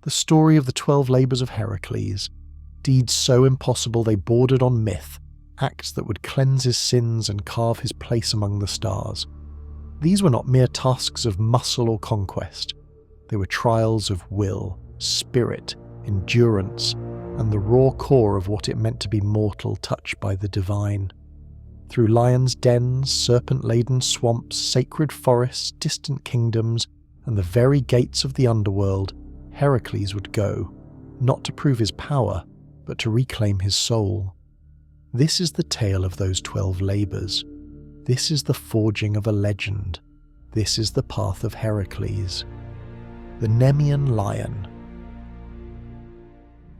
The story of the 12 labours of Heracles, deeds so impossible they bordered on myth, acts that would cleanse his sins and carve his place among the stars. These were not mere tasks of muscle or conquest. They were trials of will, spirit, endurance, and the raw core of what it meant to be mortal touched by the divine. Through lions' dens, serpent-laden swamps, sacred forests, distant kingdoms, and the very gates of the underworld, Heracles would go, not to prove his power, but to reclaim his soul. This is the tale of those 12 labours. This is the forging of a legend. This is the path of Heracles. The Nemean Lion.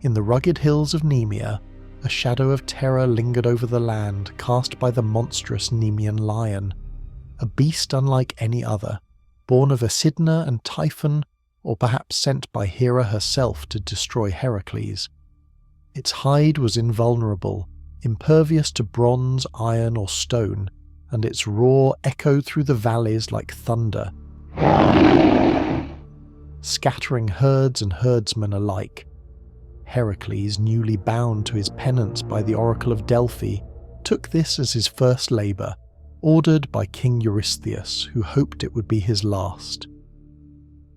In the rugged hills of Nemea, a shadow of terror lingered over the land, cast by the monstrous Nemean lion, a beast unlike any other, born of Echidna and Typhon, or perhaps sent by Hera herself to destroy Heracles. Its hide was invulnerable, impervious to bronze, iron, or stone, and its roar echoed through the valleys like thunder, scattering herds and herdsmen alike. Heracles, newly bound to his penance by the Oracle of Delphi, took this as his first labour, ordered by King Eurystheus, who hoped it would be his last.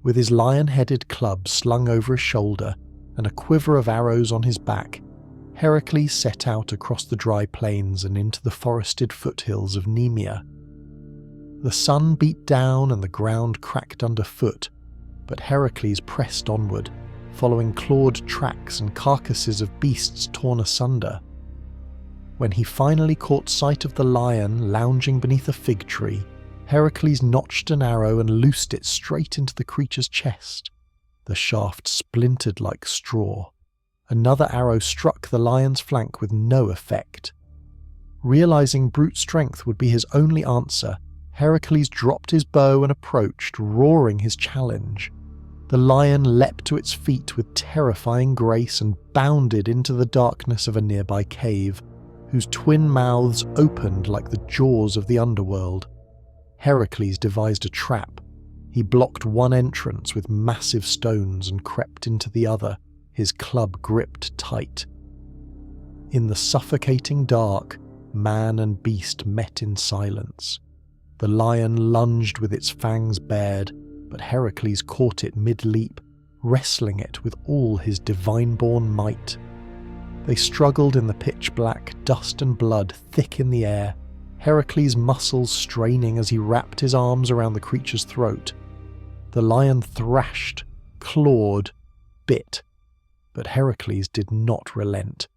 With his lion-headed club slung over his shoulder and a quiver of arrows on his back, Heracles set out across the dry plains and into the forested foothills of Nemea. The sun beat down and the ground cracked underfoot, but Heracles pressed onward, following clawed tracks and carcasses of beasts torn asunder. When he finally caught sight of the lion lounging beneath a fig tree, Heracles notched an arrow and loosed it straight into the creature's chest. The shaft splintered like straw. Another arrow struck the lion's flank with no effect. Realizing brute strength would be his only answer, Heracles dropped his bow and approached, roaring his challenge. The lion leapt to its feet with terrifying grace and bounded into the darkness of a nearby cave, whose twin mouths opened like the jaws of the underworld. Heracles devised a trap. He blocked one entrance with massive stones and crept into the other, his club gripped tight. In the suffocating dark, man and beast met in silence. The lion lunged with its fangs bared, but Heracles caught it mid-leap, wrestling it with all his divine-born might. They struggled in the pitch-black, dust and blood thick in the air, Heracles' muscles straining as he wrapped his arms around the creature's throat. The lion thrashed, clawed, bit, but Heracles did not relent.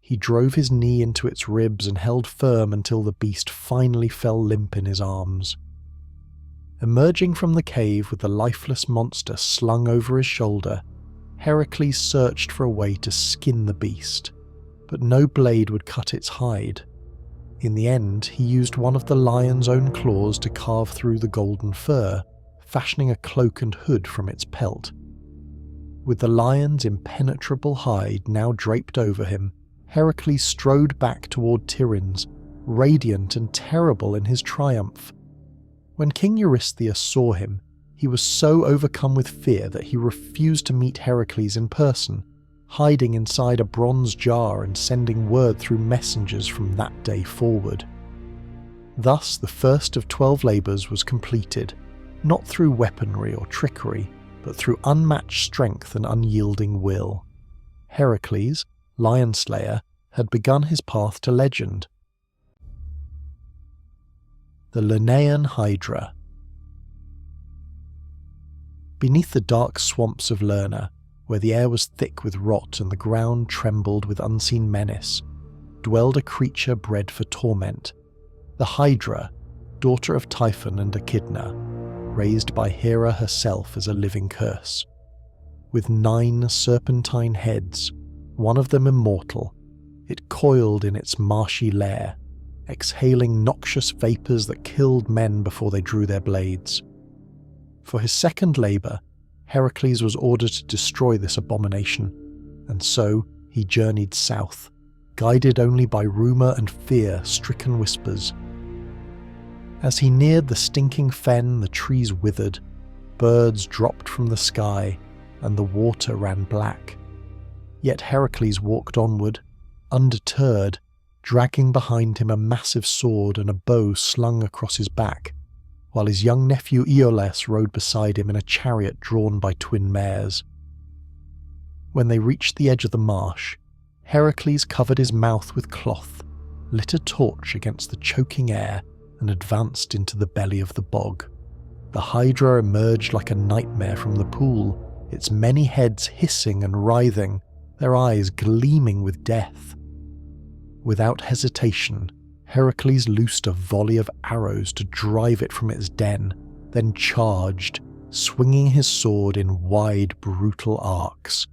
He drove his knee into its ribs and held firm until the beast finally fell limp in his arms. Emerging from the cave with the lifeless monster slung over his shoulder, Heracles searched for a way to skin the beast, but no blade would cut its hide. In the end, he used one of the lion's own claws to carve through the golden fur, fashioning a cloak and hood from its pelt. With the lion's impenetrable hide now draped over him, Heracles strode back toward Tiryns, radiant and terrible in his triumph. When King Eurystheus saw him, he was so overcome with fear that he refused to meet Heracles in person, hiding inside a bronze jar and sending word through messengers from that day forward. Thus the first of 12 labours was completed, not through weaponry or trickery, but through unmatched strength and unyielding will. Heracles, Lion Slayer, had begun his path to legend. The Lernaean Hydra. Beneath the dark swamps of Lerna, where the air was thick with rot and the ground trembled with unseen menace, dwelled a creature bred for torment, the Hydra, daughter of Typhon and Echidna, raised by Hera herself as a living curse. With 9 serpentine heads, one of them immortal, it coiled in its marshy lair, exhaling noxious vapours that killed men before they drew their blades. For his second labour, Heracles was ordered to destroy this abomination, and so he journeyed south, guided only by rumour and fear-stricken whispers. As he neared the stinking fen, the trees withered, birds dropped from the sky, and the water ran black. Yet Heracles walked onward, undeterred, dragging behind him a massive sword and a bow slung across his back, while his young nephew Iolaus rode beside him in a chariot drawn by twin mares. When they reached the edge of the marsh, Heracles covered his mouth with cloth, lit a torch against the choking air, and advanced into the belly of the bog. The Hydra emerged like a nightmare from the pool, its many heads hissing and writhing, their eyes gleaming with death. Without hesitation, Heracles loosed a volley of arrows to drive it from its den, then charged, swinging his sword in wide, brutal arcs.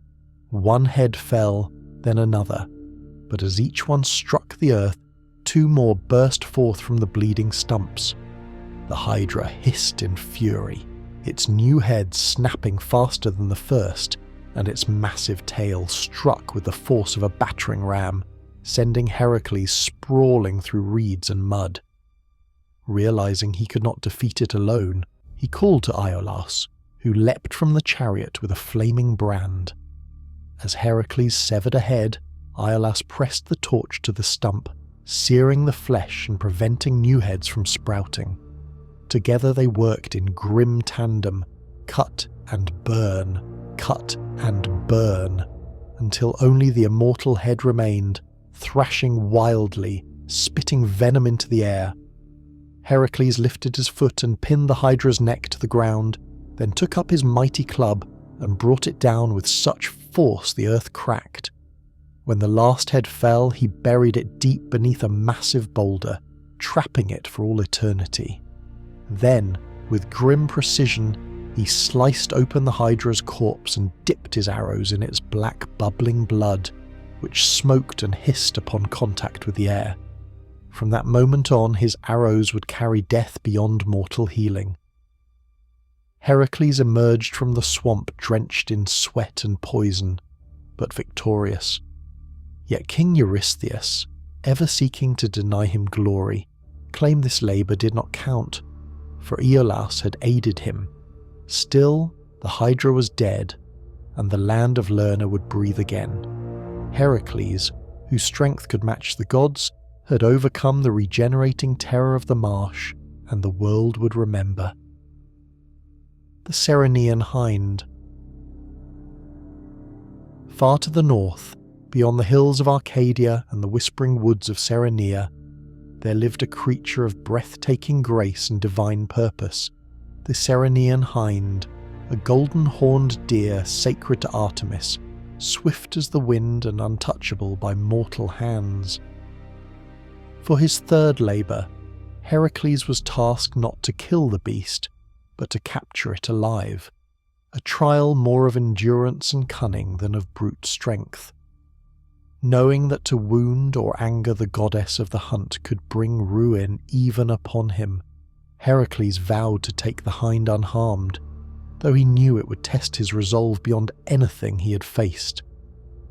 One head fell, then another, but as each one struck the earth, two more burst forth from the bleeding stumps. The Hydra hissed in fury, its new head snapping faster than the first, and its massive tail struck with the force of a battering ram, sending Heracles sprawling through reeds and mud. Realizing he could not defeat it alone, he called to Iolaus, who leapt from the chariot with a flaming brand. As Heracles severed a head, Iolaus pressed the torch to the stump, searing the flesh and preventing new heads from sprouting. Together they worked in grim tandem, cut and burn, until only the immortal head remained, thrashing wildly, spitting venom into the air. Heracles lifted his foot and pinned the Hydra's neck to the ground, then took up his mighty club and brought it down with such force the earth cracked. When the last head fell, he buried it deep beneath a massive boulder, trapping it for all eternity. Then, with grim precision, he sliced open the Hydra's corpse and dipped his arrows in its black bubbling blood, which smoked and hissed upon contact with the air. From that moment on, his arrows would carry death beyond mortal healing. Heracles emerged from the swamp drenched in sweat and poison, but victorious. Yet King Eurystheus, ever seeking to deny him glory, claimed this labour did not count, for Iolaus had aided him. Still, the Hydra was dead, and the land of Lerna would breathe again. Heracles, whose strength could match the gods, had overcome the regenerating terror of the marsh, and the world would remember. The Serenian Hind. Far to the north, beyond the hills of Arcadia and the whispering woods of Serenia, there lived a creature of breathtaking grace and divine purpose, the Serenian Hind, a golden-horned deer sacred to Artemis, swift as the wind and untouchable by mortal hands. For his third labour, Heracles was tasked not to kill the beast, but to capture it alive, a trial more of endurance and cunning than of brute strength. Knowing that to wound or anger the goddess of the hunt could bring ruin even upon him, Heracles vowed to take the hind unharmed, though he knew it would test his resolve beyond anything he had faced.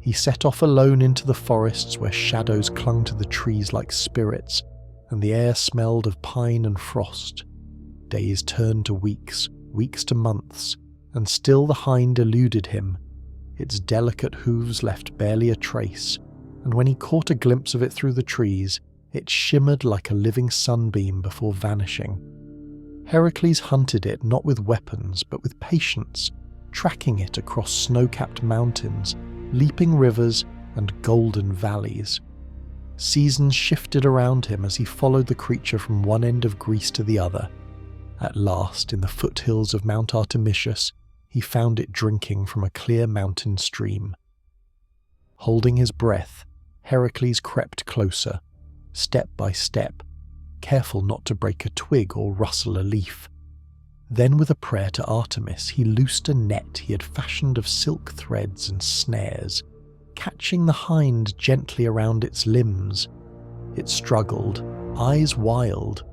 He set off alone into the forests where shadows clung to the trees like spirits, and the air smelled of pine and frost. Days turned to weeks, weeks to months, and still the hind eluded him. Its delicate hooves left barely a trace, and when he caught a glimpse of it through the trees, it shimmered like a living sunbeam before vanishing. Heracles hunted it not with weapons, but with patience, tracking it across snow-capped mountains, leaping rivers, and golden valleys. Seasons shifted around him as he followed the creature from one end of Greece to the other. At last, in the foothills of Mount Artemisius, he found it drinking from a clear mountain stream. Holding his breath, Heracles crept closer, step by step, careful not to break a twig or rustle a leaf. Then, with a prayer to Artemis, he loosed a net he had fashioned of silk threads and snares, catching the hind gently around its limbs. It struggled, eyes wild,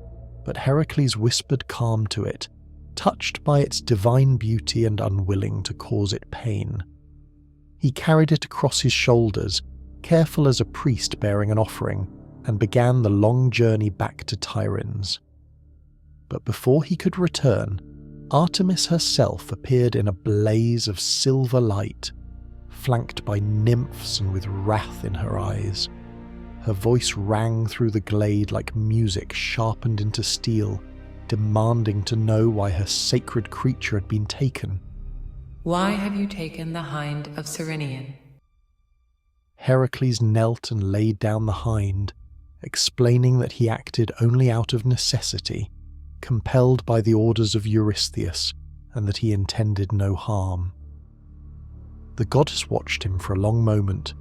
but Heracles whispered calm to it, touched by its divine beauty and unwilling to cause it pain. He carried it across his shoulders, careful as a priest bearing an offering, and began the long journey back to Tiryns. But before he could return, Artemis herself appeared in a blaze of silver light, flanked by nymphs and with wrath in her eyes. Her voice rang through the glade like music sharpened into steel, demanding to know why her sacred creature had been taken. Why have you taken the hind of Serene? Heracles knelt and laid down the hind, explaining that he acted only out of necessity, compelled by the orders of Eurystheus, and that he intended no harm. The goddess watched him for a long moment,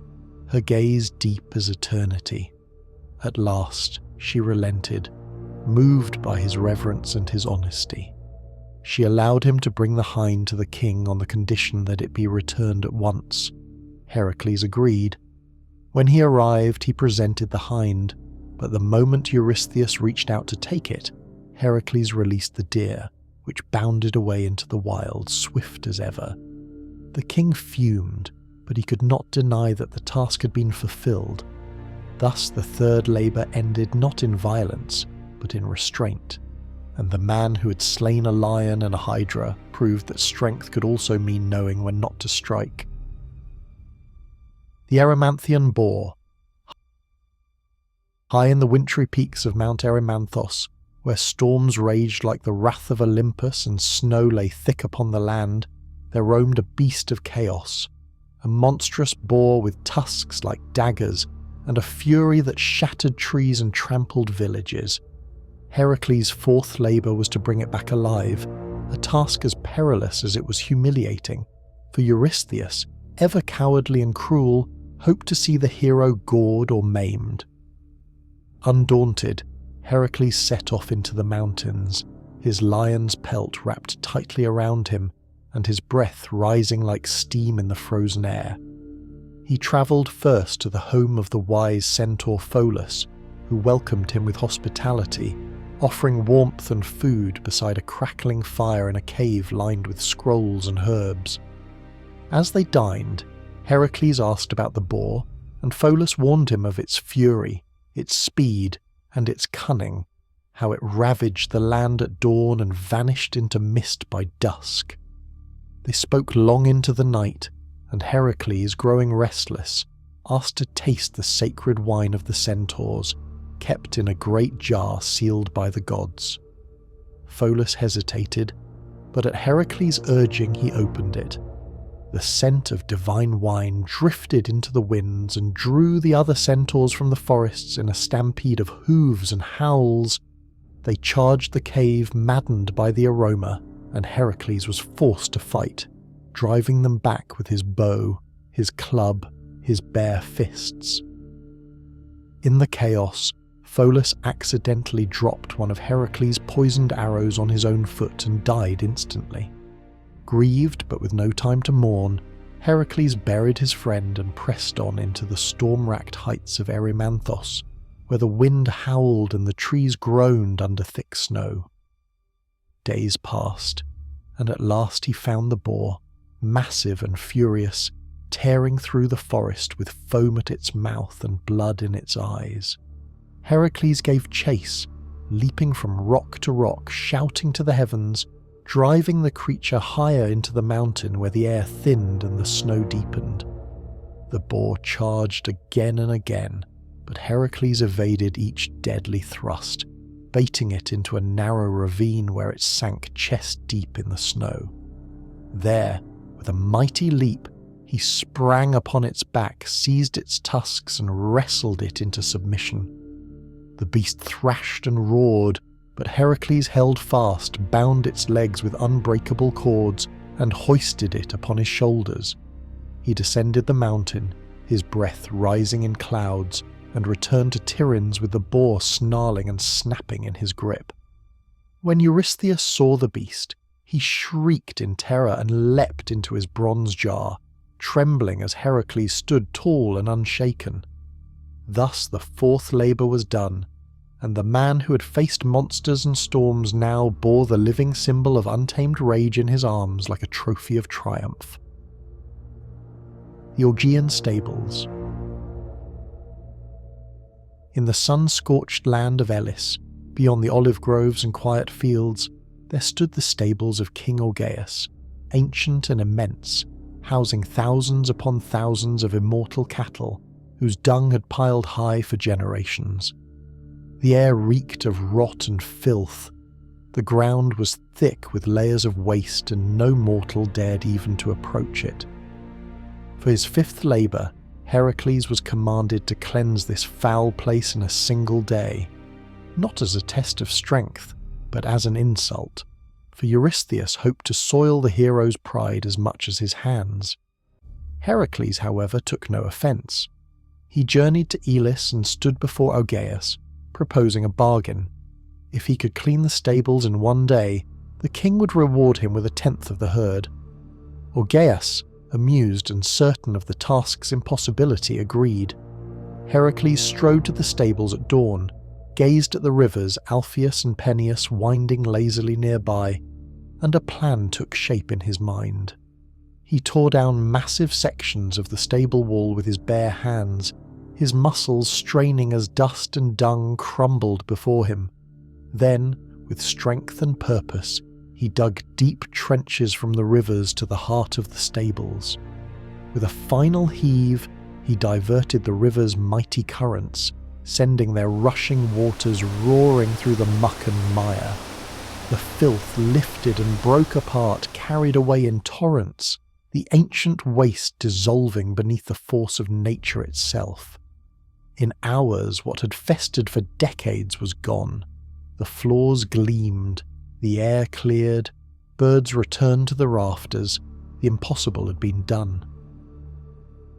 her gaze deep as eternity. At last, she relented, moved by his reverence and his honesty. She allowed him to bring the hind to the king on the condition that it be returned at once. Heracles agreed. When he arrived, he presented the hind, but the moment Eurystheus reached out to take it, Heracles released the deer, which bounded away into the wild, swift as ever. The king fumed, but he could not deny that the task had been fulfilled. Thus the third labour ended not in violence, but in restraint, and the man who had slain a lion and a hydra proved that strength could also mean knowing when not to strike. The Erymanthian boar. High in the wintry peaks of Mount Erymanthos, where storms raged like the wrath of Olympus and snow lay thick upon the land, there roamed a beast of chaos, a monstrous boar with tusks like daggers, and a fury that shattered trees and trampled villages. Heracles' fourth labour was to bring it back alive, a task as perilous as it was humiliating, for Eurystheus, ever cowardly and cruel, hoped to see the hero gored or maimed. Undaunted, Heracles set off into the mountains, his lion's pelt wrapped tightly around him, and his breath rising like steam in the frozen air. He travelled first to the home of the wise centaur Pholus, who welcomed him with hospitality, offering warmth and food beside a crackling fire in a cave lined with scrolls and herbs. As they dined, Heracles asked about the boar, and Pholus warned him of its fury, its speed, and its cunning, how it ravaged the land at dawn and vanished into mist by dusk. They spoke long into the night, and Heracles, growing restless, asked to taste the sacred wine of the centaurs, kept in a great jar sealed by the gods. Pholus hesitated, but at Heracles' urging he opened it. The scent of divine wine drifted into the winds and drew the other centaurs from the forests in a stampede of hooves and howls. They charged the cave, maddened by the aroma, and Heracles was forced to fight, driving them back with his bow, his club, his bare fists. In the chaos, Pholus accidentally dropped one of Heracles' poisoned arrows on his own foot and died instantly. Grieved, but with no time to mourn, Heracles buried his friend and pressed on into the storm-racked heights of Erymanthos, where the wind howled and the trees groaned under thick snow. Days passed, and at last he found the boar, massive and furious, tearing through the forest with foam at its mouth and blood in its eyes. Heracles gave chase, leaping from rock to rock, shouting to the heavens, driving the creature higher into the mountain where the air thinned and the snow deepened. The boar charged again and again, but Heracles evaded each deadly thrust, baiting it into a narrow ravine where it sank chest deep in the snow. There, with a mighty leap, he sprang upon its back, seized its tusks and wrestled it into submission. The beast thrashed and roared, but Heracles held fast, bound its legs with unbreakable cords, and hoisted it upon his shoulders. He descended the mountain, his breath rising in clouds, and returned to Tiryns with the boar snarling and snapping in his grip. When Eurystheus saw the beast, he shrieked in terror and leapt into his bronze jar, trembling as Heracles stood tall and unshaken. Thus the fourth labour was done, and the man who had faced monsters and storms now bore the living symbol of untamed rage in his arms like a trophy of triumph. The Augean Stables. In the sun-scorched land of Elis, beyond the olive groves and quiet fields, there stood the stables of King Augeas, ancient and immense, housing thousands upon thousands of immortal cattle whose dung had piled high for generations. The air reeked of rot and filth. The ground was thick with layers of waste, and no mortal dared even to approach it. For his fifth labour, Heracles was commanded to cleanse this foul place in a single day, not as a test of strength, but as an insult, for Eurystheus hoped to soil the hero's pride as much as his hands. Heracles, however, took no offence. He journeyed to Elis and stood before Augeas, proposing a bargain. If he could clean the stables in one day, the king would reward him with 1/10 of the herd. Augeas, amused and certain of the task's impossibility, agreed. Heracles strode to the stables at dawn, gazed at the rivers Alpheus and Peneus winding lazily nearby, and a plan took shape in his mind. He tore down massive sections of the stable wall with his bare hands, his muscles straining as dust and dung crumbled before him. Then, with strength and purpose, he dug deep trenches from the rivers to the heart of the stables. With a final heave, he diverted the river's mighty currents, sending their rushing waters roaring through the muck and mire. The filth lifted and broke apart, carried away in torrents, the ancient waste dissolving beneath the force of nature itself. In hours, what had festered for decades was gone. The floors gleamed, the air cleared, birds returned to the rafters, the impossible had been done.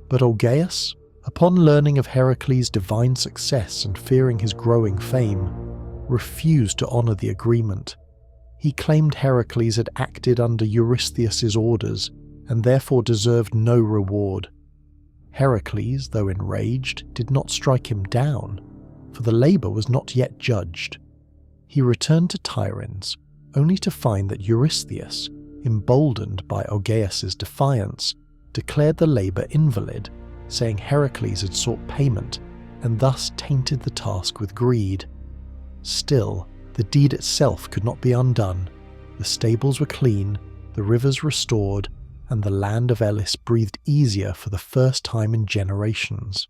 But Augeas, upon learning of Heracles' divine success and fearing his growing fame, refused to honour the agreement. He claimed Heracles had acted under Eurystheus' orders, and therefore deserved no reward. Heracles, though enraged, did not strike him down, for the labour was not yet judged. He returned to Tiryns, only to find that Eurystheus, emboldened by Augeas' defiance, declared the labour invalid, saying Heracles had sought payment, and thus tainted the task with greed. Still, the deed itself could not be undone. The stables were clean, the rivers restored, and the land of Elis breathed easier for the first time in generations.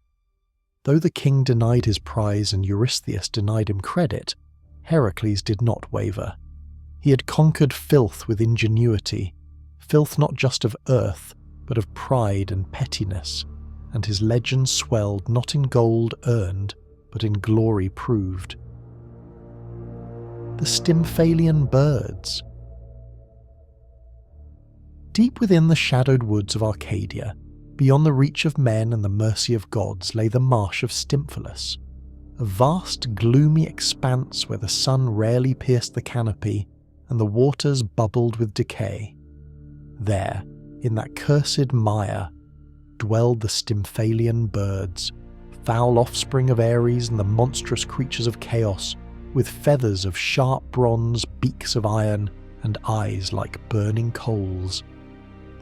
Though the king denied his prize and Eurystheus denied him credit, Heracles did not waver. He had conquered filth with ingenuity, filth not just of earth, but of pride and pettiness, and his legend swelled not in gold earned, but in glory proved. The Stymphalian birds. Deep within the shadowed woods of Arcadia, beyond the reach of men and the mercy of gods, lay the marsh of Stymphalus, a vast gloomy expanse where the sun rarely pierced the canopy and the waters bubbled with decay. There, in that cursed mire, dwelled the Stymphalian birds, foul offspring of Ares and the monstrous creatures of chaos, with feathers of sharp bronze, beaks of iron, and eyes like burning coals.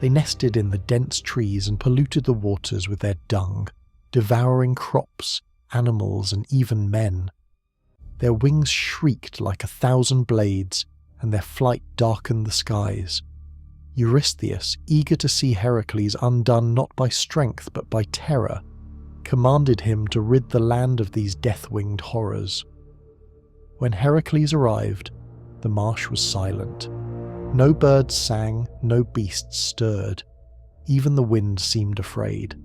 They nested in the dense trees and polluted the waters with their dung, devouring crops, animals, and even men. Their wings shrieked like 1,000 blades, and their flight darkened the skies. Eurystheus, eager to see Heracles undone not by strength but by terror, commanded him to rid the land of these death-winged horrors. When Heracles arrived, the marsh was silent. No birds sang, no beasts stirred. Even the wind seemed afraid.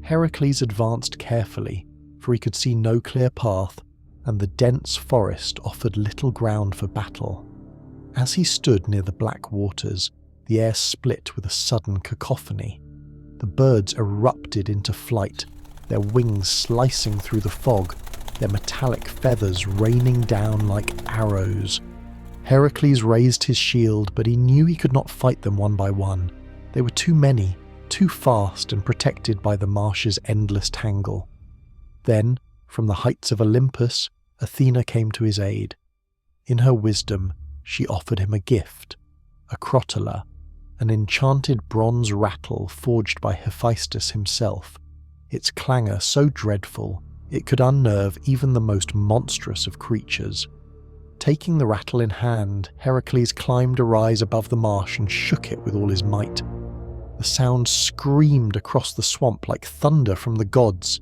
Heracles advanced carefully, for he could see no clear path, and the dense forest offered little ground for battle. As he stood near the black waters, the air split with a sudden cacophony. The birds erupted into flight, their wings slicing through the fog, their metallic feathers raining down like arrows. Heracles raised his shield, but he knew he could not fight them one by one. They were too many, too fast and protected by the marsh's endless tangle. Then, from the heights of Olympus, Athena came to his aid. In her wisdom, she offered him a gift, a crotala, an enchanted bronze rattle forged by Hephaestus himself, its clangour so dreadful it could unnerve even the most monstrous of creatures. Taking the rattle in hand, Heracles climbed a rise above the marsh and shook it with all his might. The sound screamed across the swamp like thunder from the gods.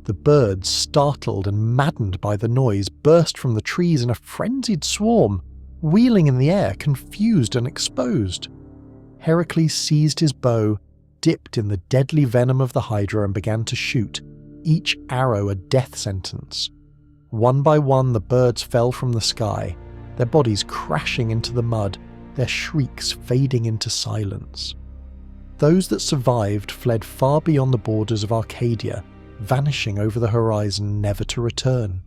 The birds, startled and maddened by the noise, burst from the trees in a frenzied swarm, wheeling in the air, confused and exposed. Heracles seized his bow, dipped in the deadly venom of the Hydra and began to shoot, each arrow a death sentence. One by one the birds fell from the sky, their bodies crashing into the mud, their shrieks fading into silence. Those that survived fled far beyond the borders of Arcadia, vanishing over the horizon never to return.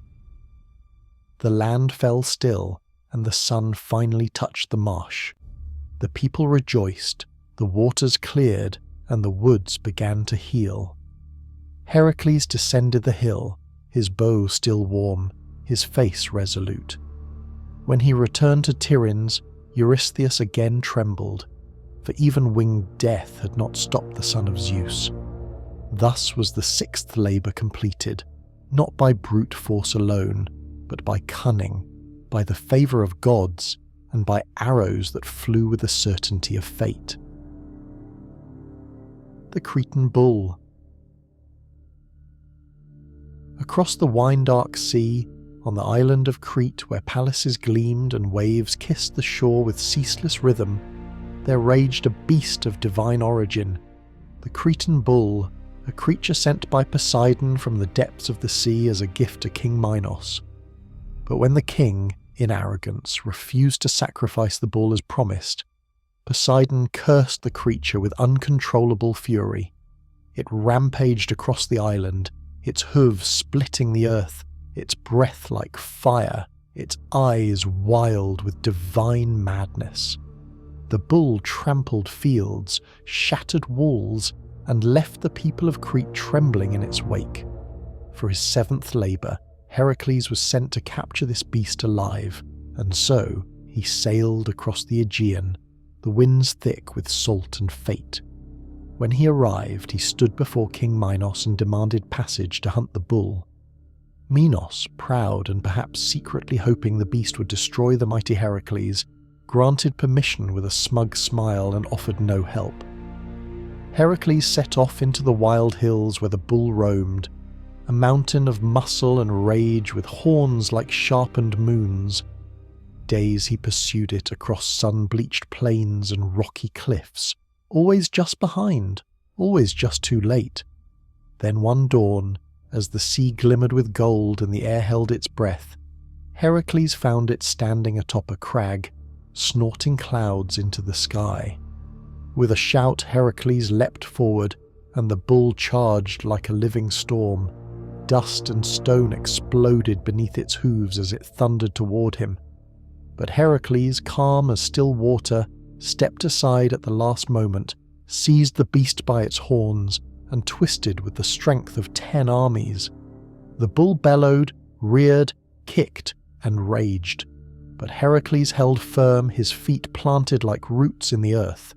The land fell still, and the sun finally touched the marsh. The people rejoiced, the waters cleared, and the woods began to heal. Heracles descended the hill, his bow still warm, his face resolute. When he returned to Tiryns, Eurystheus again trembled, for even winged death had not stopped the son of Zeus. Thus was the sixth labour completed, not by brute force alone, but by cunning, by the favour of gods, and by arrows that flew with the certainty of fate. The Cretan Bull. Across the wine-dark sea, on the island of Crete where palaces gleamed and waves kissed the shore with ceaseless rhythm, there raged a beast of divine origin, the Cretan bull, a creature sent by Poseidon from the depths of the sea as a gift to King Minos. But when the king, in arrogance, refused to sacrifice the bull as promised, Poseidon cursed the creature with uncontrollable fury. It rampaged across the island, its hooves splitting the earth, its breath like fire, its eyes wild with divine madness. The bull trampled fields, shattered walls, and left the people of Crete trembling in its wake. For his seventh labour, Heracles was sent to capture this beast alive, and so he sailed across the Aegean, the winds thick with salt and fate. When he arrived, he stood before King Minos and demanded passage to hunt the bull. Minos, proud and perhaps secretly hoping the beast would destroy the mighty Heracles, granted permission with a smug smile and offered no help. Heracles set off into the wild hills where the bull roamed, a mountain of muscle and rage with horns like sharpened moons. Days he pursued it across sun-bleached plains and rocky cliffs, always just behind, always just too late. Then one dawn, as the sea glimmered with gold and the air held its breath, Heracles found it standing atop a crag, snorting clouds into the sky. With a shout, Heracles leapt forward, and the bull charged like a living storm. Dust and stone exploded beneath its hooves as it thundered toward him. But Heracles, calm as still water, stepped aside at the last moment, seized the beast by its horns, and twisted with the strength of 10 armies. The bull bellowed, reared, kicked, and raged. But Heracles held firm, his feet planted like roots in the earth.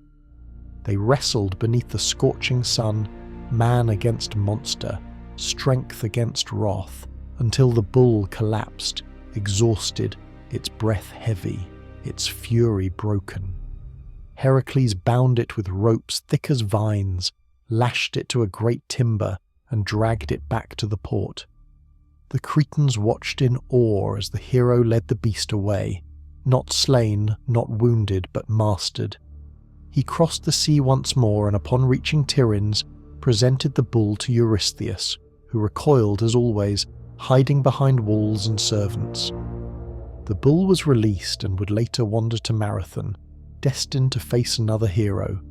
They wrestled beneath the scorching sun, man against monster, strength against wrath, until the bull collapsed, exhausted, its breath heavy, its fury broken. Heracles bound it with ropes thick as vines, lashed it to a great timber, and dragged it back to the port. The Cretans watched in awe as the hero led the beast away, not slain, not wounded, but mastered. He crossed the sea once more and upon reaching Tiryns, presented the bull to Eurystheus, who recoiled as always, hiding behind walls and servants. The bull was released and would later wander to Marathon, destined to face another hero.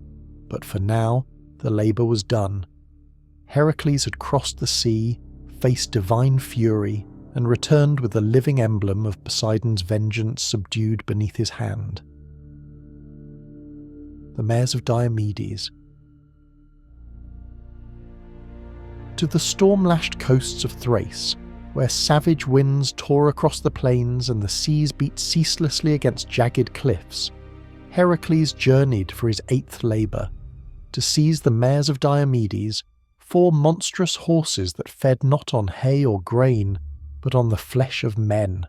But for now, the labour was done. Heracles had crossed the sea, faced divine fury, and returned with the living emblem of Poseidon's vengeance subdued beneath his hand. The mares of Diomedes. To the storm-lashed coasts of Thrace, where savage winds tore across the plains and the seas beat ceaselessly against jagged cliffs, Heracles journeyed for his 8th labour, to seize the mares of Diomedes, 4 monstrous horses that fed not on hay or grain, but on the flesh of men.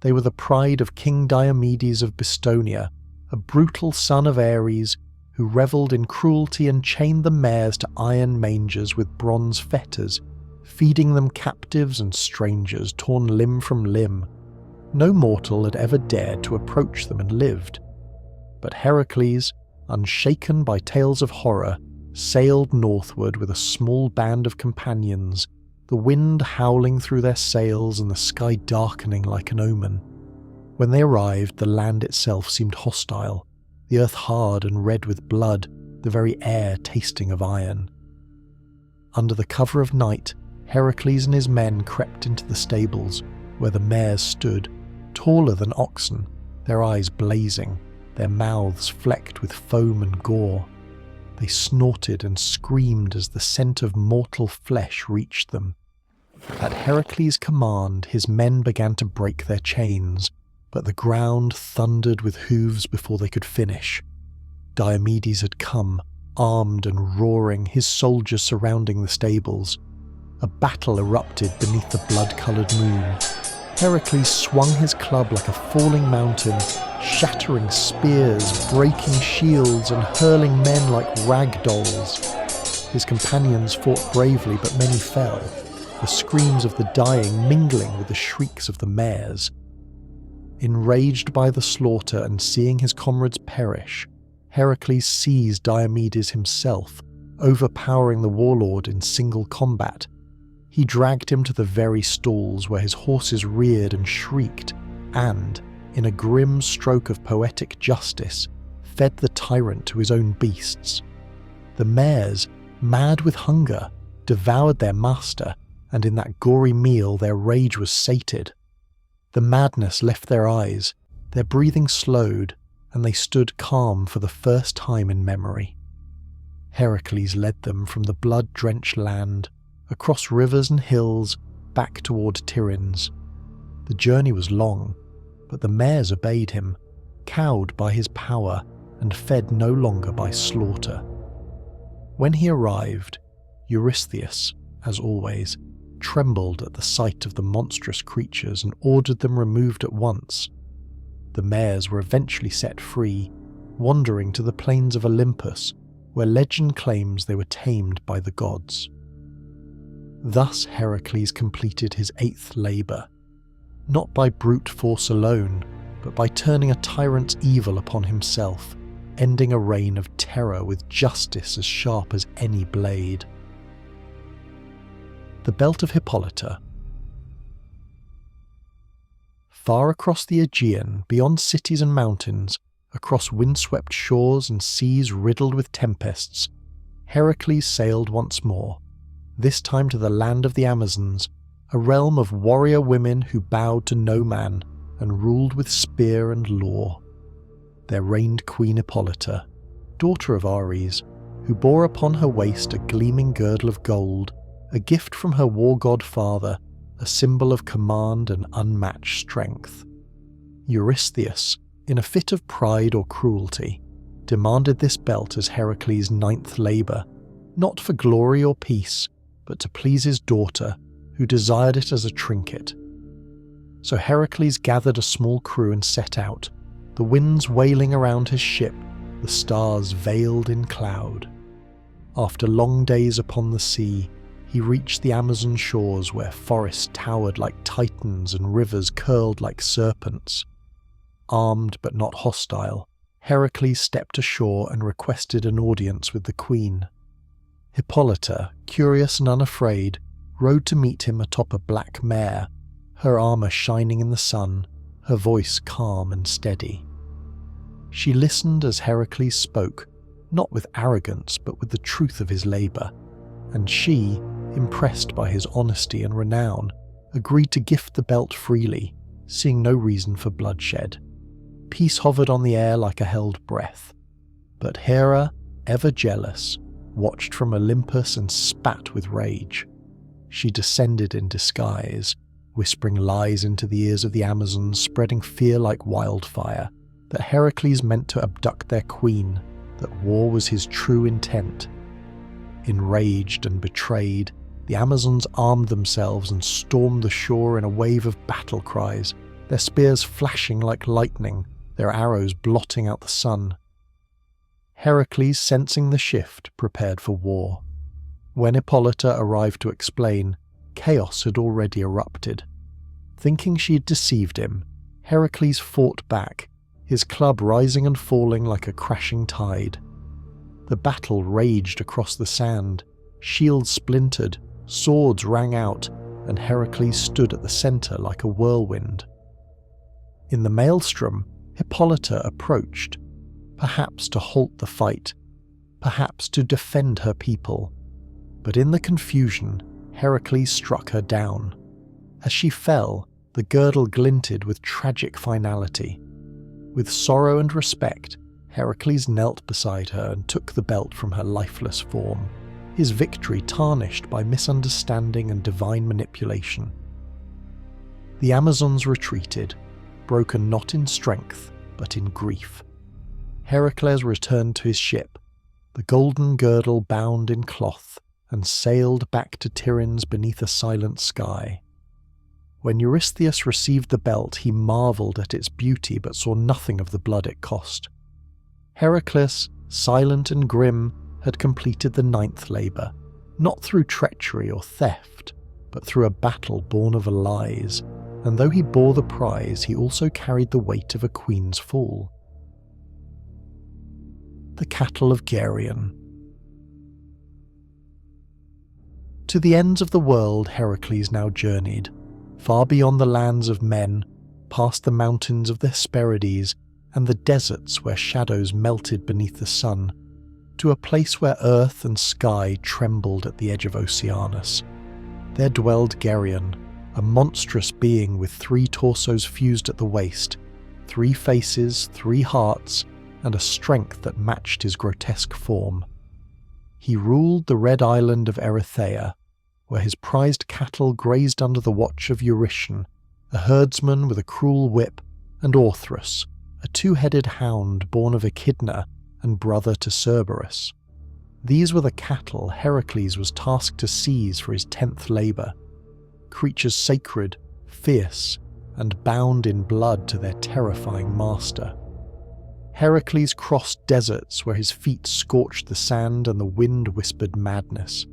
They were the pride of King Diomedes of Bistonia, a brutal son of Ares who revelled in cruelty and chained the mares to iron mangers with bronze fetters, feeding them captives and strangers torn limb from limb. No mortal had ever dared to approach them and lived. But Heracles, unshaken by tales of horror, sailed northward with a small band of companions, the wind howling through their sails and the sky darkening like an omen. When they arrived, the land itself seemed hostile, the earth hard and red with blood, the very air tasting of iron. Under the cover of night, Heracles and his men crept into the stables, where the mares stood, taller than oxen, their eyes blazing, their mouths flecked with foam and gore. They snorted and screamed as the scent of mortal flesh reached them. At Heracles' command, his men began to break their chains, but the ground thundered with hooves before they could finish. Diomedes had come, armed and roaring, his soldiers surrounding the stables. A battle erupted beneath the blood-coloured moon. Heracles swung his club like a falling mountain, shattering spears, breaking shields, and hurling men like rag dolls. His companions fought bravely, but many fell, the screams of the dying mingling with the shrieks of the mares. Enraged by the slaughter and seeing his comrades perish, Heracles seized Diomedes himself, overpowering the warlord in single combat. He dragged him to the very stalls where his horses reared and shrieked, and, in a grim stroke of poetic justice, fed the tyrant to his own beasts. The mares, mad with hunger, devoured their master, and in that gory meal their rage was sated. The madness left their eyes, their breathing slowed, and they stood calm for the first time in memory. Heracles led them from the blood-drenched land, across rivers and hills, back toward Tiryns. The journey was long, but the mares obeyed him, cowed by his power and fed no longer by slaughter. When he arrived, Eurystheus, as always, trembled at the sight of the monstrous creatures and ordered them removed at once. The mares were eventually set free, wandering to the plains of Olympus, where legend claims they were tamed by the gods. Thus Heracles completed his 8th labour, not by brute force alone, but by turning a tyrant's evil upon himself, ending a reign of terror with justice as sharp as any blade. The Belt of Hippolyta. Far across the Aegean, beyond cities and mountains, across windswept shores and seas riddled with tempests, Heracles sailed once more, this time to the land of the Amazons, a realm of warrior women who bowed to no man and ruled with spear and law. There reigned Queen Hippolyta, daughter of Ares, who bore upon her waist a gleaming girdle of gold, a gift from her war god father, a symbol of command and unmatched strength. Eurystheus, in a fit of pride or cruelty, demanded this belt as Heracles' 9th labour, not for glory or peace, but to please his daughter, who desired it as a trinket. So Heracles gathered a small crew and set out, the winds wailing around his ship, the stars veiled in cloud. After long days upon the sea, he reached the Amazon shores where forests towered like titans and rivers curled like serpents. Armed but not hostile, Heracles stepped ashore and requested an audience with the queen. Hippolyta, curious and unafraid, rode to meet him atop a black mare, her armour shining in the sun, her voice calm and steady. She listened as Heracles spoke, not with arrogance but with the truth of his labour, and she, impressed by his honesty and renown, agreed to gift the belt freely, seeing no reason for bloodshed. Peace hovered on the air like a held breath, but Hera, ever jealous, watched from Olympus and spat with rage. She descended in disguise, whispering lies into the ears of the Amazons, spreading fear like wildfire, that Heracles meant to abduct their queen, that war was his true intent. Enraged and betrayed, the Amazons armed themselves and stormed the shore in a wave of battle cries, their spears flashing like lightning, their arrows blotting out the sun. Heracles, sensing the shift, prepared for war. When Hippolyta arrived to explain, chaos had already erupted. Thinking she had deceived him, Heracles fought back, his club rising and falling like a crashing tide. The battle raged across the sand, shields splintered, swords rang out, and Heracles stood at the centre like a whirlwind. In the maelstrom, Hippolyta approached, perhaps to halt the fight, perhaps to defend her people. But in the confusion, Heracles struck her down. As she fell, the girdle glinted with tragic finality. With sorrow and respect, Heracles knelt beside her and took the belt from her lifeless form, his victory tarnished by misunderstanding and divine manipulation. The Amazons retreated, broken not in strength, but in grief. Heracles returned to his ship, the golden girdle bound in cloth, and sailed back to Tiryns beneath a silent sky. When Eurystheus received the belt, he marvelled at its beauty but saw nothing of the blood it cost. Heracles, silent and grim, had completed the 9th labour, not through treachery or theft, but through a battle born of lies, and though he bore the prize, he also carried the weight of a queen's fall. The cattle of Geryon. To the ends of the world Heracles now journeyed, far beyond the lands of men, past the mountains of the Hesperides and the deserts where shadows melted beneath the sun, to a place where earth and sky trembled at the edge of Oceanus. There dwelled Geryon, a monstrous being with 3 torsos fused at the waist, 3 faces, 3 hearts, and a strength that matched his grotesque form. He ruled the red island of Erythea, where his prized cattle grazed under the watch of Eurytion, a herdsman with a cruel whip, and Orthrus, a 2-headed hound born of Echidna and brother to Cerberus. These were the cattle Heracles was tasked to seize for his 10th labour, creatures sacred, fierce, and bound in blood to their terrifying master. Heracles crossed deserts where his feet scorched the sand and the wind whispered madness.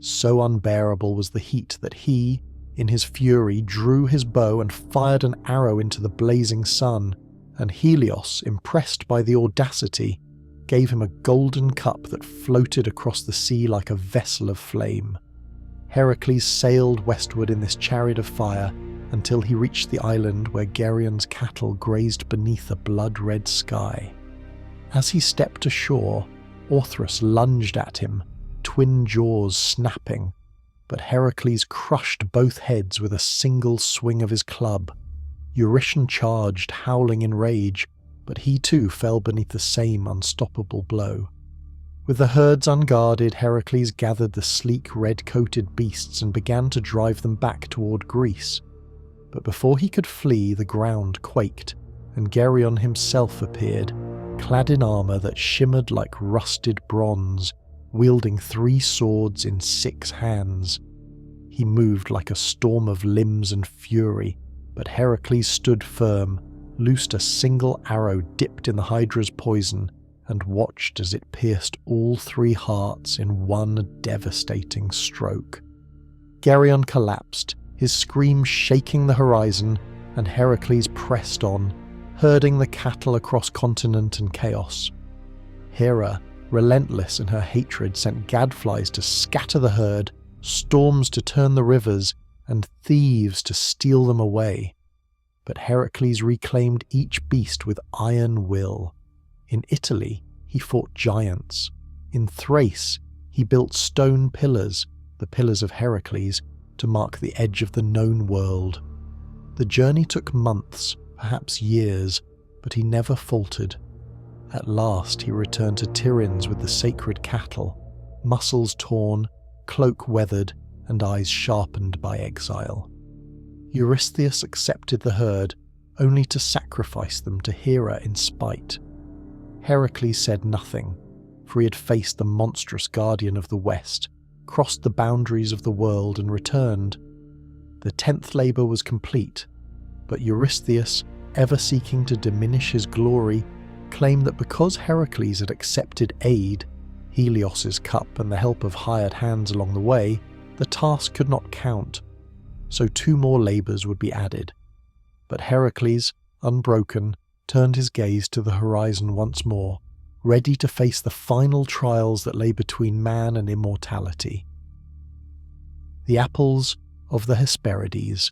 So unbearable was the heat that he, in his fury, drew his bow and fired an arrow into the blazing sun, and Helios, impressed by the audacity, gave him a golden cup that floated across the sea like a vessel of flame. Heracles sailed westward in this chariot of fire until he reached the island where Geryon's cattle grazed beneath a blood-red sky. As he stepped ashore, Orthrus lunged at him, twin jaws snapping, but Heracles crushed both heads with a single swing of his club. Eurytion charged, howling in rage, but he too fell beneath the same unstoppable blow. With the herds unguarded, Heracles gathered the sleek red-coated beasts and began to drive them back toward Greece. But before he could flee, the ground quaked, and Geryon himself appeared, clad in armour that shimmered like rusted bronze, wielding 3 swords in 6 hands. He moved like a storm of limbs and fury, but Heracles stood firm, loosed a single arrow dipped in the Hydra's poison, and watched as it pierced all 3 hearts in one devastating stroke. Geryon collapsed, his scream shaking the horizon, and Heracles pressed on, herding the cattle across continent and chaos. Hera, relentless in her hatred, sent gadflies to scatter the herd, storms to turn the rivers, and thieves to steal them away. But Heracles reclaimed each beast with iron will. In Italy, he fought giants. In Thrace, he built stone pillars, the pillars of Heracles, to mark the edge of the known world. The journey took months, perhaps years, but he never faltered. At last he returned to Tiryns with the sacred cattle, muscles torn, cloak weathered, and eyes sharpened by exile. Eurystheus accepted the herd, only to sacrifice them to Hera in spite. Heracles said nothing, for he had faced the monstrous guardian of the West, crossed the boundaries of the world and returned. The 10th labour was complete. But Eurystheus, ever seeking to diminish his glory, claimed that because Heracles had accepted aid, Helios's cup and the help of hired hands along the way, the task could not count, so 2 more labours would be added. But Heracles, unbroken, turned his gaze to the horizon once more, ready to face the final trials that lay between man and immortality. The apples of the Hesperides.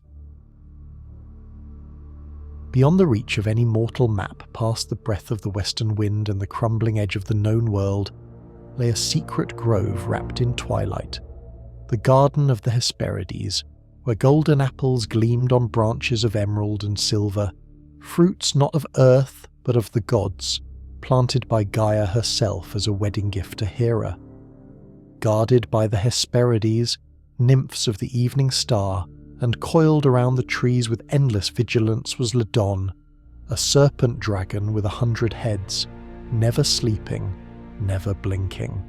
Beyond the reach of any mortal map, past the breath of the western wind and the crumbling edge of the known world, lay a secret grove wrapped in twilight, the Garden of the Hesperides, where golden apples gleamed on branches of emerald and silver, fruits not of earth but of the gods, planted by Gaia herself as a wedding gift to Hera. Guarded by the Hesperides, nymphs of the evening star, and coiled around the trees with endless vigilance was Ladon, a serpent dragon with 100 heads, never sleeping, never blinking.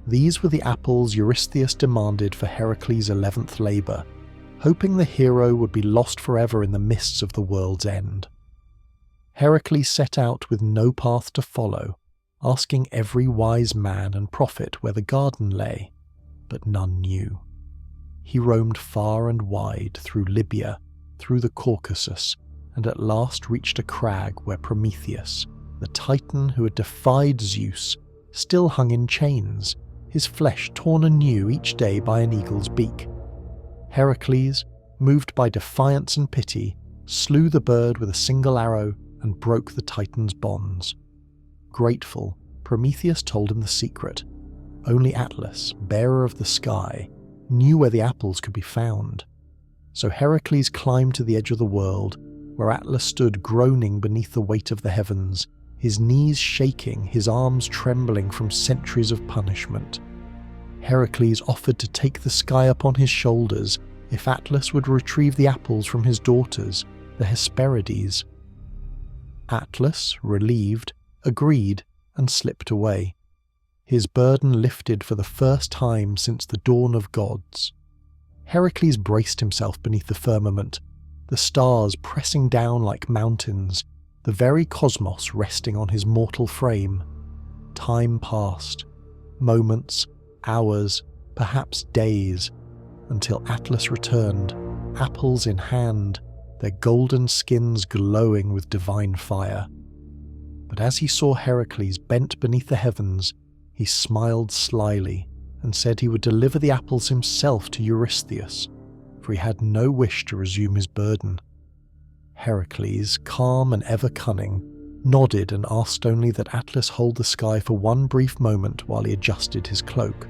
These were the apples Eurystheus demanded for Heracles' 11th labour, hoping the hero would be lost forever in the mists of the world's end. Heracles set out with no path to follow, asking every wise man and prophet where the garden lay, but none knew. He roamed far and wide through Libya, through the Caucasus, and at last reached a crag where Prometheus, the Titan who had defied Zeus, still hung in chains, his flesh torn anew each day by an eagle's beak. Heracles, moved by defiance and pity, slew the bird with a single arrow and broke the Titan's bonds. Grateful, Prometheus told him the secret. Only Atlas, bearer of the sky, knew where the apples could be found. So Heracles climbed to the edge of the world, where Atlas stood groaning beneath the weight of the heavens, his knees shaking, his arms trembling from centuries of punishment. Heracles offered to take the sky upon his shoulders if Atlas would retrieve the apples from his daughters, the Hesperides. Atlas, relieved, agreed and slipped away. His burden lifted for the first time since the dawn of gods. Heracles braced himself beneath the firmament, the stars pressing down like mountains, the very cosmos resting on his mortal frame. Time passed, moments, hours, perhaps days, until Atlas returned, apples in hand, their golden skins glowing with divine fire. But as he saw Heracles bent beneath the heavens, he smiled slyly and said he would deliver the apples himself to Eurystheus, for he had no wish to resume his burden. Heracles, calm and ever cunning, nodded and asked only that Atlas hold the sky for one brief moment while he adjusted his cloak.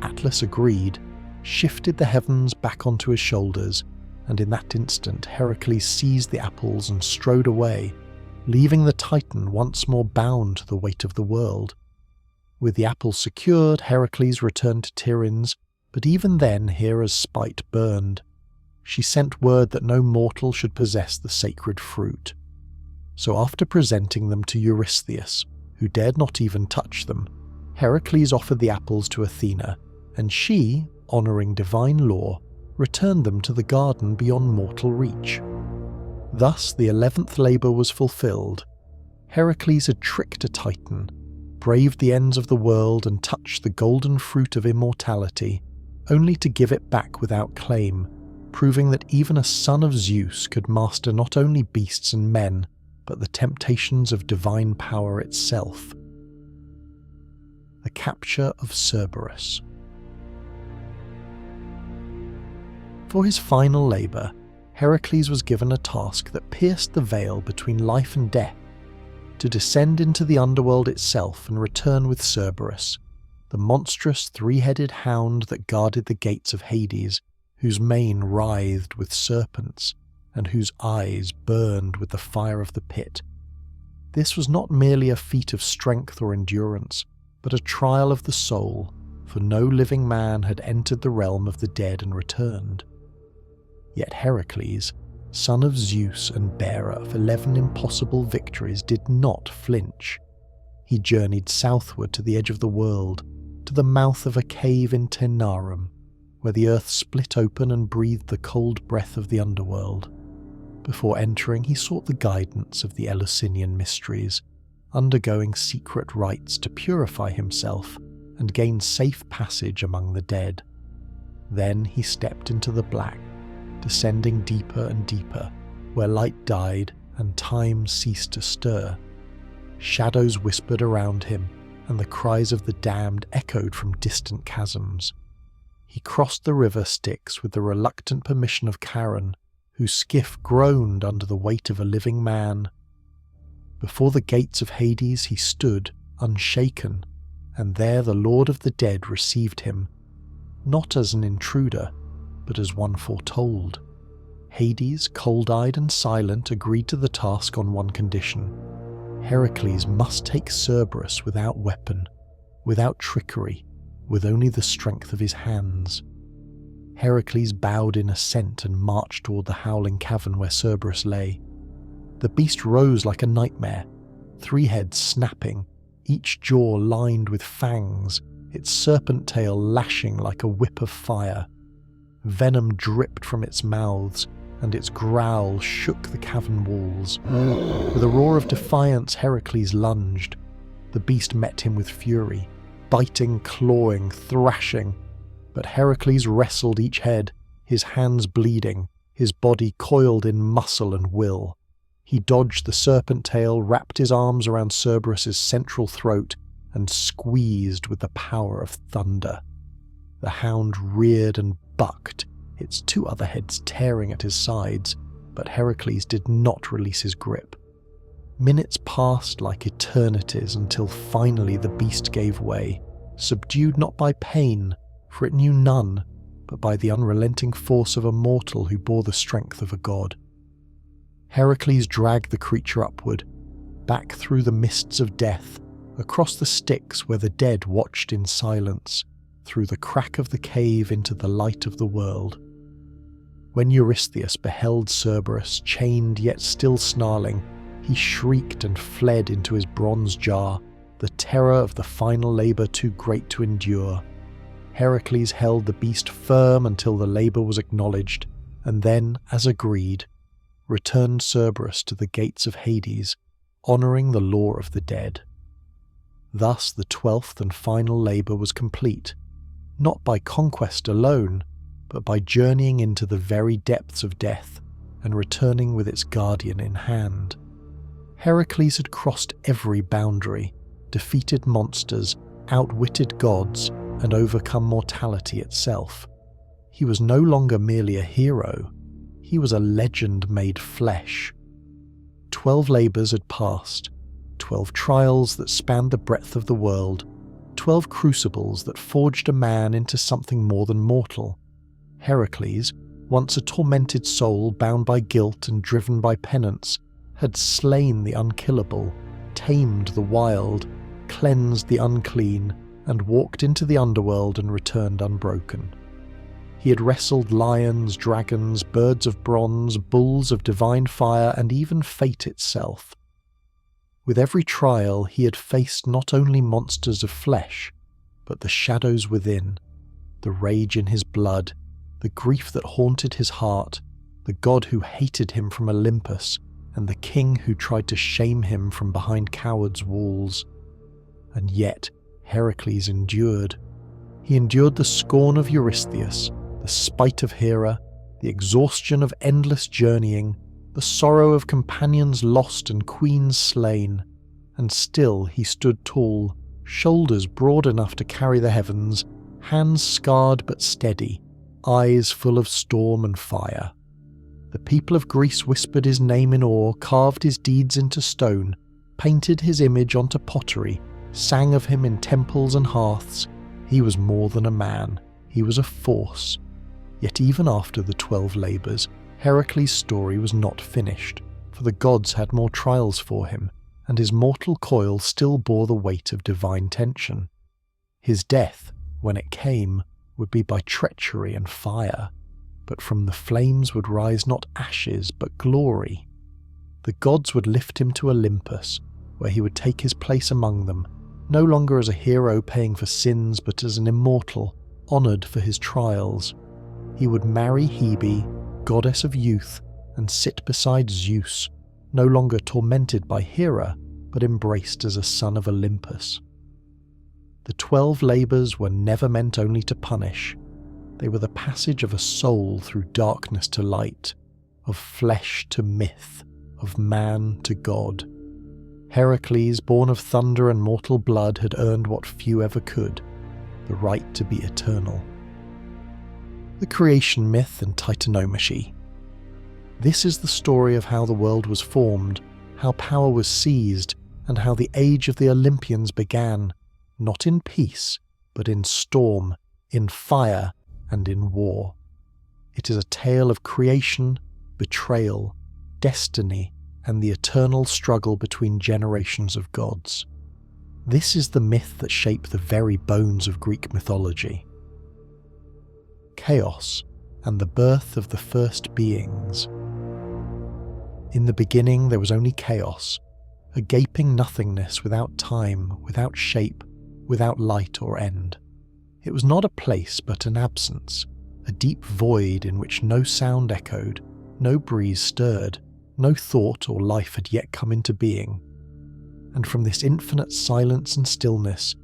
Atlas agreed, shifted the heavens back onto his shoulders, and in that instant Heracles seized the apples and strode away, leaving the Titan once more bound to the weight of the world. With the apples secured, Heracles returned to Tiryns, but even then Hera's spite burned. She sent word that no mortal should possess the sacred fruit. So after presenting them to Eurystheus, who dared not even touch them, Heracles offered the apples to Athena, and she, honouring divine law, returned them to the garden beyond mortal reach. Thus the 11th labour was fulfilled. Heracles had tricked a Titan, braved the ends of the world and touched the golden fruit of immortality, only to give it back without claim, proving that even a son of Zeus could master not only beasts and men, but the temptations of divine power itself. The capture of Cerberus. For his final labour, Heracles was given a task that pierced the veil between life and death, to descend into the underworld itself and return with Cerberus, the monstrous 3-headed hound that guarded the gates of Hades, whose mane writhed with serpents, and whose eyes burned with the fire of the pit. This was not merely a feat of strength or endurance, but a trial of the soul, for no living man had entered the realm of the dead and returned. Yet Heracles, son of Zeus and bearer of 11 impossible victories, did not flinch. He journeyed southward to the edge of the world, to the mouth of a cave in Taenarum, where the earth split open and breathed the cold breath of the underworld. Before entering, he sought the guidance of the Eleusinian mysteries, undergoing secret rites to purify himself and gain safe passage among the dead. Then he stepped into the black, descending deeper and deeper, where light died and time ceased to stir. Shadows whispered around him, and the cries of the damned echoed from distant chasms. He crossed the river Styx with the reluctant permission of Charon, whose skiff groaned under the weight of a living man. Before the gates of Hades he stood, unshaken, and there the Lord of the Dead received him, not as an intruder, but as one foretold. Hades, cold-eyed and silent, agreed to the task on one condition. Heracles must take Cerberus without weapon, without trickery, with only the strength of his hands. Heracles bowed in assent and marched toward the howling cavern where Cerberus lay. The beast rose like a nightmare, 3 heads snapping, each jaw lined with fangs, its serpent tail lashing like a whip of fire. Venom dripped from its mouths, and its growl shook the cavern walls. With a roar of defiance, Heracles lunged. The beast met him with fury, biting, clawing, thrashing. But Heracles wrestled each head, his hands bleeding, his body coiled in muscle and will. He dodged the serpent tail, wrapped his arms around Cerberus's central throat, and squeezed with the power of thunder. The hound reared and bucked, its 2 other heads tearing at his sides, but Heracles did not release his grip. Minutes passed like eternities until finally the beast gave way, subdued not by pain, for it knew none, but by the unrelenting force of a mortal who bore the strength of a god. Heracles dragged the creature upward, back through the mists of death, across the Styx where the dead watched in silence, through the crack of the cave into the light of the world. When Eurystheus beheld Cerberus, chained yet still snarling, he shrieked and fled into his bronze jar, the terror of the final labour too great to endure. Heracles held the beast firm until the labour was acknowledged, and then, as agreed, returned Cerberus to the gates of Hades, honouring the law of the dead. Thus the 12th and final labour was complete, not by conquest alone, but by journeying into the very depths of death and returning with its guardian in hand. Heracles had crossed every boundary, defeated monsters, outwitted gods, and overcome mortality itself. He was no longer merely a hero, he was a legend made flesh. 12 labours had passed, 12 trials that spanned the breadth of the world, 12 crucibles that forged a man into something more than mortal. Heracles, once a tormented soul bound by guilt and driven by penance, had slain the unkillable, tamed the wild, cleansed the unclean, and walked into the underworld and returned unbroken. He had wrestled lions, dragons, birds of bronze, bulls of divine fire, and even fate itself. With every trial he had faced not only monsters of flesh, but the shadows within, the rage in his blood, the grief that haunted his heart, the god who hated him from Olympus, and the king who tried to shame him from behind cowards' walls. And yet Heracles endured. He endured the scorn of Eurystheus, the spite of Hera, the exhaustion of endless journeying, the sorrow of companions lost and queens slain, and still he stood tall, shoulders broad enough to carry the heavens, hands scarred but steady, eyes full of storm and fire. The people of Greece whispered his name in awe, carved his deeds into stone, painted his image onto pottery, sang of him in temples and hearths. He was more than a man, he was a force. Yet even after the 12 labours, Heracles' story was not finished, for the gods had more trials for him, and his mortal coil still bore the weight of divine tension. His death, when it came, would be by treachery and fire, but from the flames would rise not ashes but glory. The gods would lift him to Olympus, where he would take his place among them, no longer as a hero paying for sins but as an immortal, honoured for his trials. He would marry Hebe, goddess of youth, and sit beside Zeus, no longer tormented by Hera, but embraced as a son of Olympus. The 12 labours were never meant only to punish. They were the passage of a soul through darkness to light, of flesh to myth, of man to God. Heracles, born of thunder and mortal blood, had earned what few ever could, the right to be eternal. The creation myth and Titanomachy. This is the story of how the world was formed, how power was seized, and how the age of the Olympians began, not in peace, but in storm, in fire, and in war. It is a tale of creation, betrayal, destiny, and the eternal struggle between generations of gods. This is the myth that shaped the very bones of Greek mythology. Chaos and the birth of the first beings. In the beginning there was only chaos, a gaping nothingness without time, without shape, without light or end. It was not a place but an absence, a deep void in which no sound echoed, no breeze stirred, no thought or life had yet come into being. And from this infinite silence and stillness,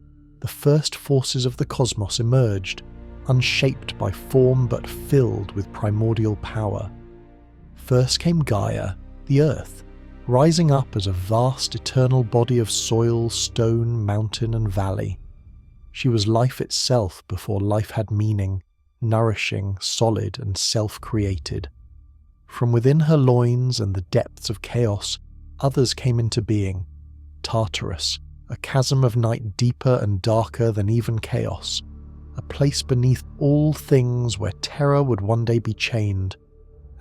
the first forces of the cosmos emerged, unshaped by form but filled with primordial power. First came Gaia, the earth, rising up as a vast eternal body of soil, stone, mountain and valley. She was life itself before life had meaning, nourishing, solid and self-created. From within her loins and the depths of chaos, others came into being. Tartarus, a chasm of night deeper and darker than even chaos, a place beneath all things where terror would one day be chained,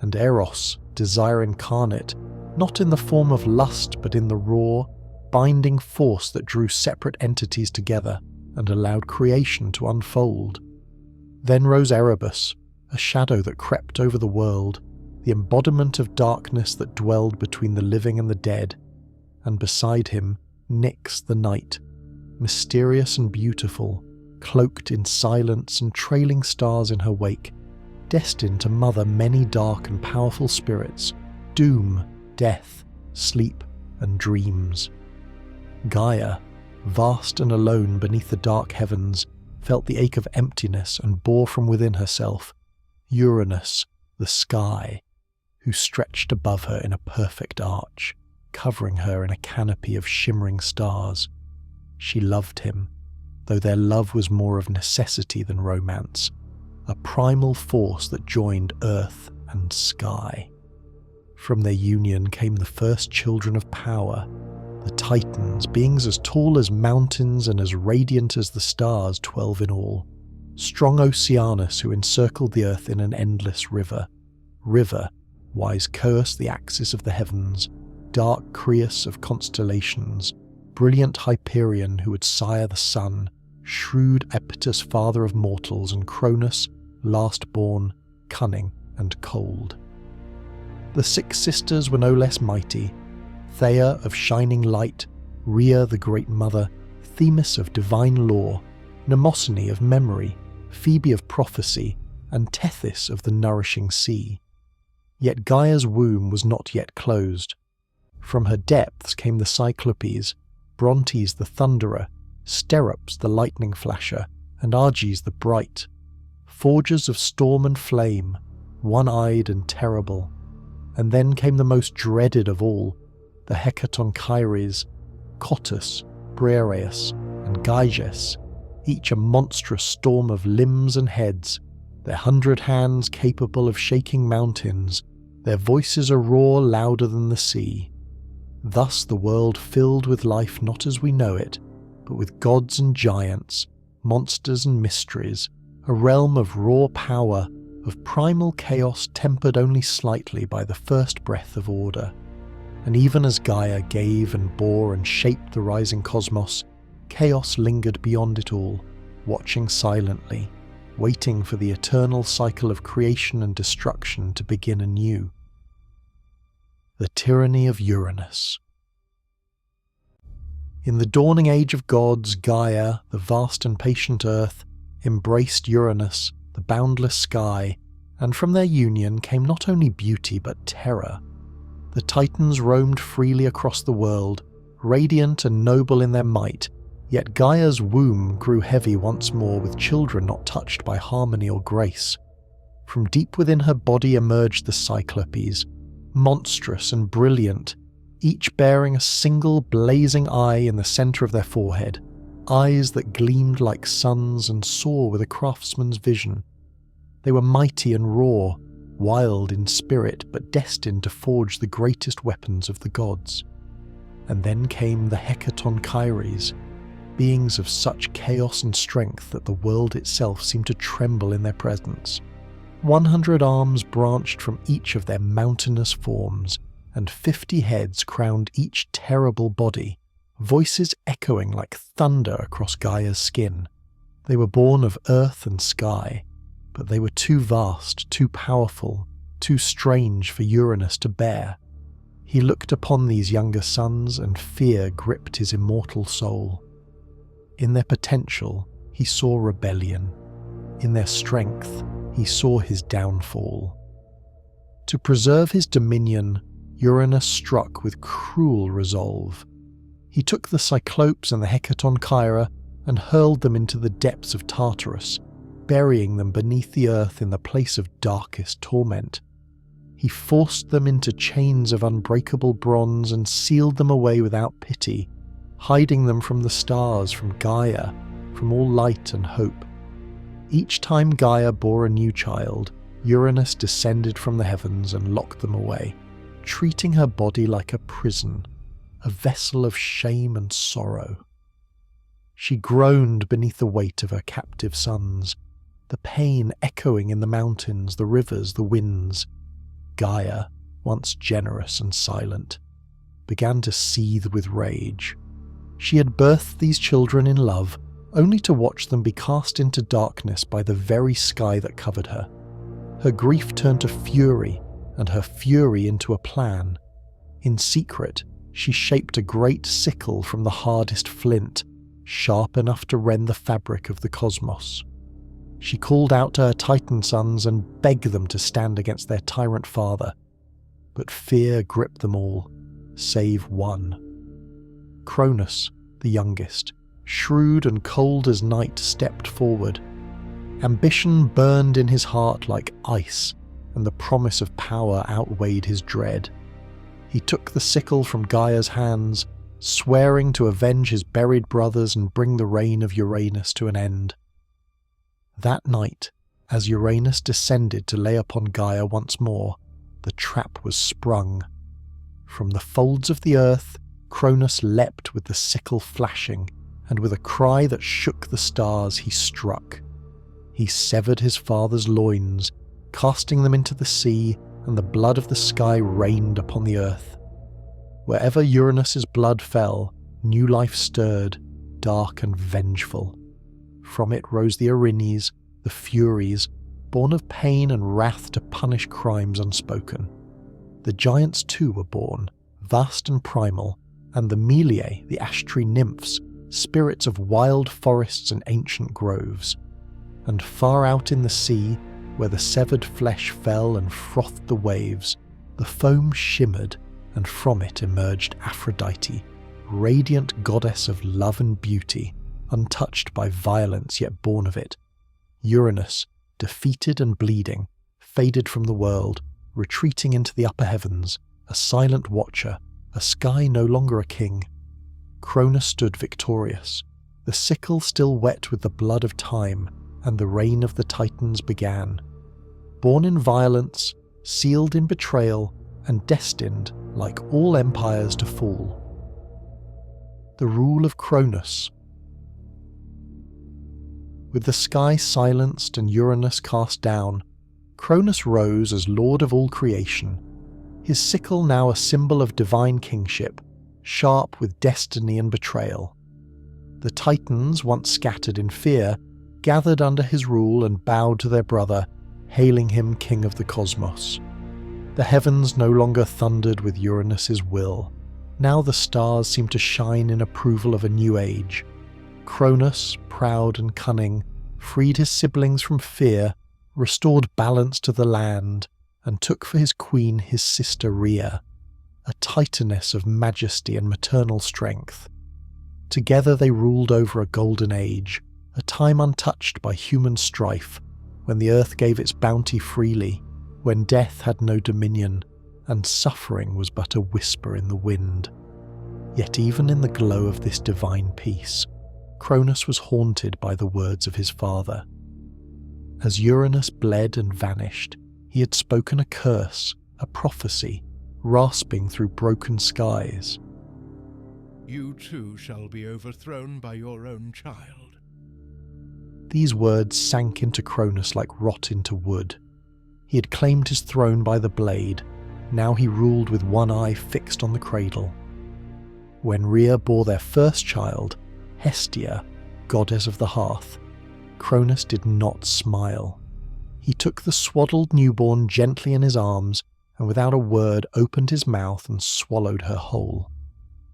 and Eros, desire incarnate, not in the form of lust but in the raw, binding force that drew separate entities together and allowed creation to unfold. Then rose Erebus, a shadow that crept over the world, the embodiment of darkness that dwelled between the living and the dead, and beside him Nyx the night, mysterious and beautiful, cloaked in silence and trailing stars in her wake, destined to mother many dark and powerful spirits, doom, death, sleep, and dreams. Gaia, vast and alone beneath the dark heavens, felt the ache of emptiness and bore from within herself Uranus, the sky, who stretched above her in a perfect arch, covering her in a canopy of shimmering stars. She loved him, though their love was more of necessity than romance, a primal force that joined earth and sky. From their union came the first children of power, the Titans, beings as tall as mountains and as radiant as the stars, 12 in all. Strong Oceanus, who encircled the earth in an endless river. Wise Coeus, the axis of the heavens. Dark Creus of constellations. Brilliant Hyperion, who would sire the sun. Shrewd Epitus, father of mortals, and Cronus, last born, cunning and cold. The 6 sisters were no less mighty. Theia of shining light, Rhea the great mother, Themis of divine law, Mnemosyne of memory, Phoebe of prophecy, and Tethys of the nourishing sea. Yet Gaia's womb was not yet closed. From her depths came the Cyclopes, Brontes the thunderer, Sterops the lightning flasher, and Arges the bright, forgers of storm and flame, one-eyed and terrible. And then came the most dreaded of all, the Hecatonchires, Cottus, Briareus, and Gyges, each a monstrous storm of limbs and heads, their 100 hands capable of shaking mountains, their voices a roar louder than the sea. Thus the world filled with life not as we know it, but with gods and giants, monsters and mysteries, a realm of raw power, of primal chaos tempered only slightly by the first breath of order. And even as Gaia gave and bore and shaped the rising cosmos, chaos lingered beyond it all, watching silently, waiting for the eternal cycle of creation and destruction to begin anew. The tyranny of Uranus. In the dawning age of gods, Gaia, the vast and patient earth, embraced Uranus, the boundless sky, and from their union came not only beauty but terror. The Titans roamed freely across the world, radiant and noble in their might, yet Gaia's womb grew heavy once more with children not touched by harmony or grace. From deep within her body emerged the Cyclopes, monstrous and brilliant, each bearing a single blazing eye in the centre of their forehead, eyes that gleamed like suns and saw with a craftsman's vision. They were mighty and raw, wild in spirit but destined to forge the greatest weapons of the gods. And then came the Titanomachy, beings of such chaos and strength that the world itself seemed to tremble in their presence. 100 arms branched from each of their mountainous forms, and 50 heads crowned each terrible body, voices echoing like thunder across Gaia's skin. They were born of earth and sky, but they were too vast, too powerful, too strange for Uranus to bear. He looked upon these younger sons, and fear gripped his immortal soul. In their potential, he saw rebellion. In their strength, he saw his downfall. To preserve his dominion, Uranus struck with cruel resolve. He took the Cyclopes and the Titanomachy and hurled them into the depths of Tartarus, burying them beneath the earth in the place of darkest torment. He forced them into chains of unbreakable bronze and sealed them away without pity, hiding them from the stars, from Gaia, from all light and hope. Each time Gaia bore a new child, Uranus descended from the heavens and locked them away, treating her body like a prison, a vessel of shame and sorrow. She groaned beneath the weight of her captive sons, the pain echoing in the mountains, the rivers, the winds. Gaia, once generous and silent, began to seethe with rage. She had birthed these children in love, only to watch them be cast into darkness by the very sky that covered her. Her grief turned to fury, and her fury into a plan. In secret, she shaped a great sickle from the hardest flint, sharp enough to rend the fabric of the cosmos. She called out to her Titan sons and begged them to stand against their tyrant father. But fear gripped them all, save one. Cronus, the youngest, shrewd and cold as night, stepped forward. Ambition burned in his heart like ice, and the promise of power outweighed his dread. He took the sickle from Gaia's hands, swearing to avenge his buried brothers and bring the reign of Uranus to an end. That night, as Uranus descended to lay upon Gaia once more, the trap was sprung. From the folds of the earth, Cronus leapt with the sickle flashing, and with a cry that shook the stars he struck. He severed his father's loins, casting them into the sea, and the blood of the sky rained upon the earth. Wherever Uranus's blood fell, new life stirred, dark and vengeful. From it rose the Erinyes, the Furies, born of pain and wrath to punish crimes unspoken. The giants too were born, vast and primal, and the Meliae, the ash-tree nymphs, spirits of wild forests and ancient groves. And far out in the sea, where the severed flesh fell and frothed the waves, the foam shimmered, and from it emerged Aphrodite, radiant goddess of love and beauty, untouched by violence yet born of it. Uranus, defeated and bleeding, faded from the world, retreating into the upper heavens, a silent watcher, a sky no longer a king. Cronus stood victorious, the sickle still wet with the blood of time, and the reign of the Titans began. Born in violence, sealed in betrayal, and destined, like all empires, to fall. The rule of Cronus. With the sky silenced and Uranus cast down, Cronus rose as lord of all creation, his sickle now a symbol of divine kingship, sharp with destiny and betrayal. The Titans, once scattered in fear, gathered under his rule and bowed to their brother, hailing him king of the cosmos. The heavens no longer thundered with Uranus's will. Now the stars seemed to shine in approval of a new age. Cronus, proud and cunning, freed his siblings from fear, restored balance to the land, and took for his queen his sister Rhea, a titaness of majesty and maternal strength. Together they ruled over a golden age, a time untouched by human strife, when the earth gave its bounty freely, when death had no dominion, and suffering was but a whisper in the wind. Yet even in the glow of this divine peace, Cronus was haunted by the words of his father. As Uranus bled and vanished, he had spoken a curse, a prophecy, rasping through broken skies. You too shall be overthrown by your own child. These words sank into Cronus like rot into wood. He had claimed his throne by the blade, now he ruled with one eye fixed on the cradle. When Rhea bore their first child, Hestia, goddess of the hearth, Cronus did not smile. He took the swaddled newborn gently in his arms, and without a word opened his mouth and swallowed her whole.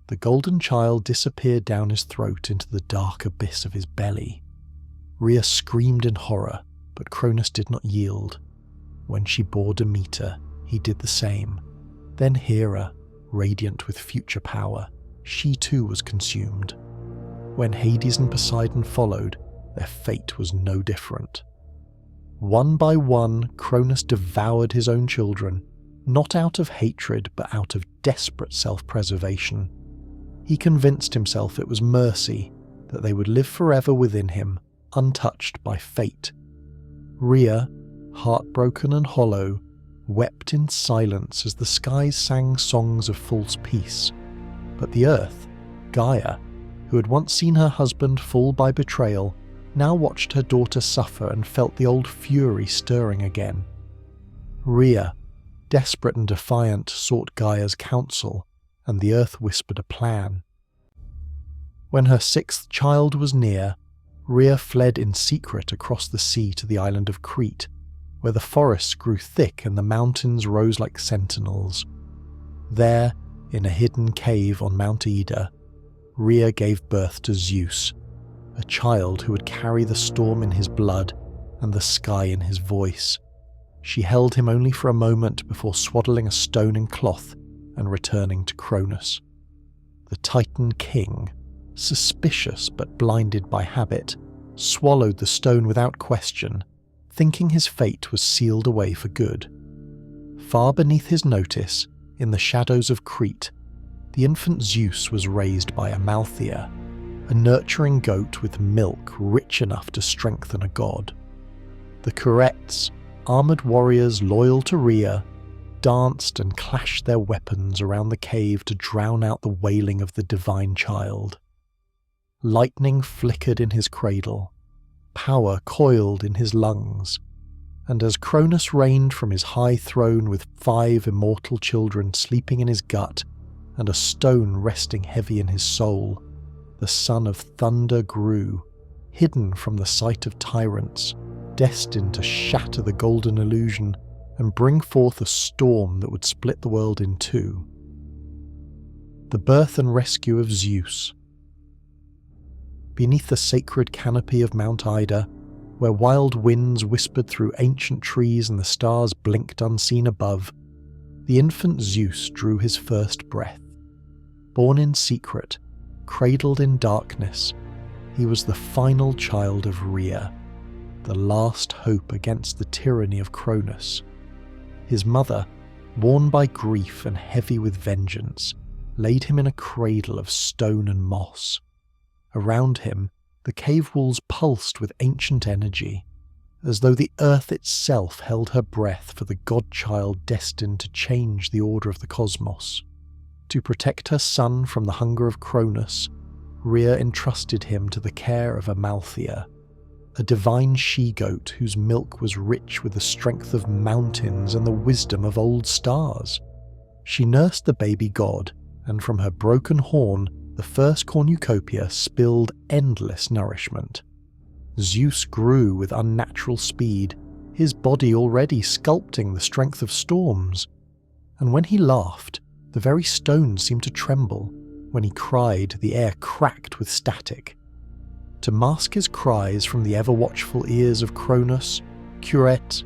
The golden child disappeared down his throat into the dark abyss of his belly. Rhea screamed in horror, but Cronus did not yield. When she bore Demeter, he did the same. Then Hera, radiant with future power, she too was consumed. When Hades and Poseidon followed, their fate was no different. One by one, Cronus devoured his own children, not out of hatred but out of desperate self-preservation. He convinced himself it was mercy, that they would live forever within him, untouched by fate. Rhea, heartbroken and hollow, wept in silence as the skies sang songs of false peace. But the earth, Gaia, who had once seen her husband fall by betrayal, now watched her daughter suffer and felt the old fury stirring again. Rhea, desperate and defiant, sought Gaia's counsel, and the earth whispered a plan. When her sixth child was near, Rhea fled in secret across the sea to the island of Crete, where the forests grew thick and the mountains rose like sentinels. There, in a hidden cave on Mount Ida, Rhea gave birth to Zeus, a child who would carry the storm in his blood and the sky in his voice. She held him only for a moment before swaddling a stone in cloth and returning to Cronus. The Titan king, suspicious but blinded by habit, swallowed the stone without question, thinking his fate was sealed away for good. Far beneath his notice, in the shadows of Crete, the infant Zeus was raised by Amalthea, a nurturing goat with milk rich enough to strengthen a god. The Curetes, armoured warriors loyal to Rhea, danced and clashed their weapons around the cave to drown out the wailing of the divine child. Lightning flickered in his cradle, power coiled in his lungs, and as Cronus reigned from his high throne with 5 immortal children sleeping in his gut and a stone resting heavy in his soul, the son of thunder grew, hidden from the sight of tyrants, destined to shatter the golden illusion and bring forth a storm that would split the world in two. The birth and rescue of Zeus. Beneath the sacred canopy of Mount Ida, where wild winds whispered through ancient trees and the stars blinked unseen above, the infant Zeus drew his first breath. Born in secret, cradled in darkness, he was the final child of Rhea, the last hope against the tyranny of Cronus. His mother, worn by grief and heavy with vengeance, laid him in a cradle of stone and moss. Around him, the cave walls pulsed with ancient energy, as though the earth itself held her breath for the godchild destined to change the order of the cosmos. To protect her son from the hunger of Cronus, Rhea entrusted him to the care of Amalthea, a divine she-goat whose milk was rich with the strength of mountains and the wisdom of old stars. She nursed the baby god, and from her broken horn, the first cornucopia spilled endless nourishment. Zeus grew with unnatural speed, his body already sculpting the strength of storms. And when he laughed, the very stones seemed to tremble. When he cried, the air cracked with static. To mask his cries from the ever-watchful ears of Cronus, Curette,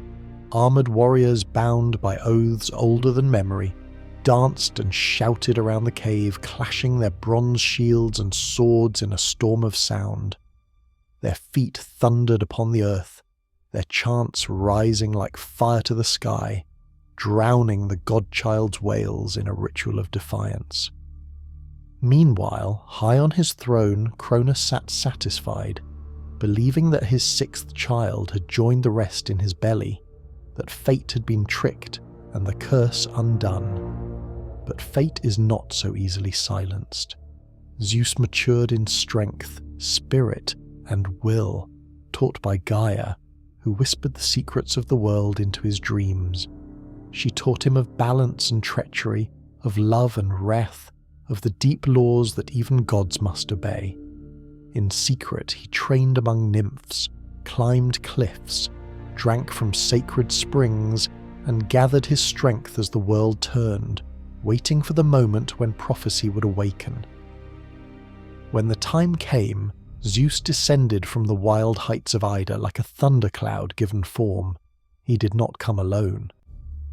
armoured warriors bound by oaths older than memory, danced and shouted around the cave, clashing their bronze shields and swords in a storm of sound. Their feet thundered upon the earth, their chants rising like fire to the sky, drowning the godchild's wails in a ritual of defiance. Meanwhile, high on his throne, Cronus sat satisfied, believing that his sixth child had joined the rest in his belly, that fate had been tricked and the curse undone. But fate is not so easily silenced. Zeus matured in strength, spirit, and will, taught by Gaia, who whispered the secrets of the world into his dreams. She taught him of balance and treachery, of love and wrath, of the deep laws that even gods must obey. In secret he trained among nymphs, climbed cliffs, drank from sacred springs, and gathered his strength as the world turned, waiting for the moment when prophecy would awaken. When the time came, Zeus descended from the wild heights of Ida like a thundercloud given form. He did not come alone.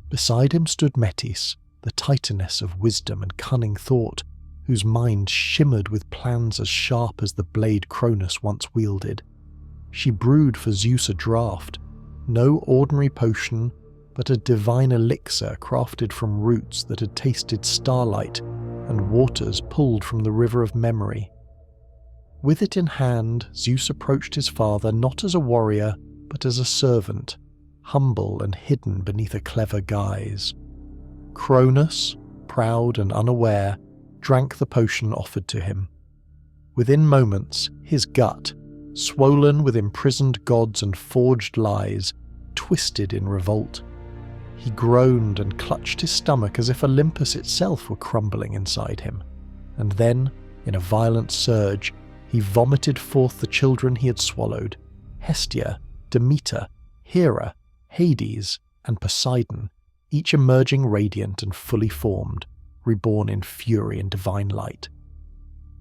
Beside him stood Metis, the titaness of wisdom and cunning thought, whose mind shimmered with plans as sharp as the blade Cronus once wielded. She brewed for Zeus a draught, no ordinary potion, but a divine elixir crafted from roots that had tasted starlight and waters pulled from the river of memory. With it in hand, Zeus approached his father not as a warrior, but as a servant, humble and hidden beneath a clever guise. Cronus, proud and unaware, drank the potion offered to him. Within moments, his gut, swollen with imprisoned gods and forged lies, twisted in revolt. He groaned and clutched his stomach as if Olympus itself were crumbling inside him, and then, in a violent surge, he vomited forth the children he had swallowed, Hestia, Demeter, Hera, Hades, and Poseidon, each emerging radiant and fully formed, reborn in fury and divine light.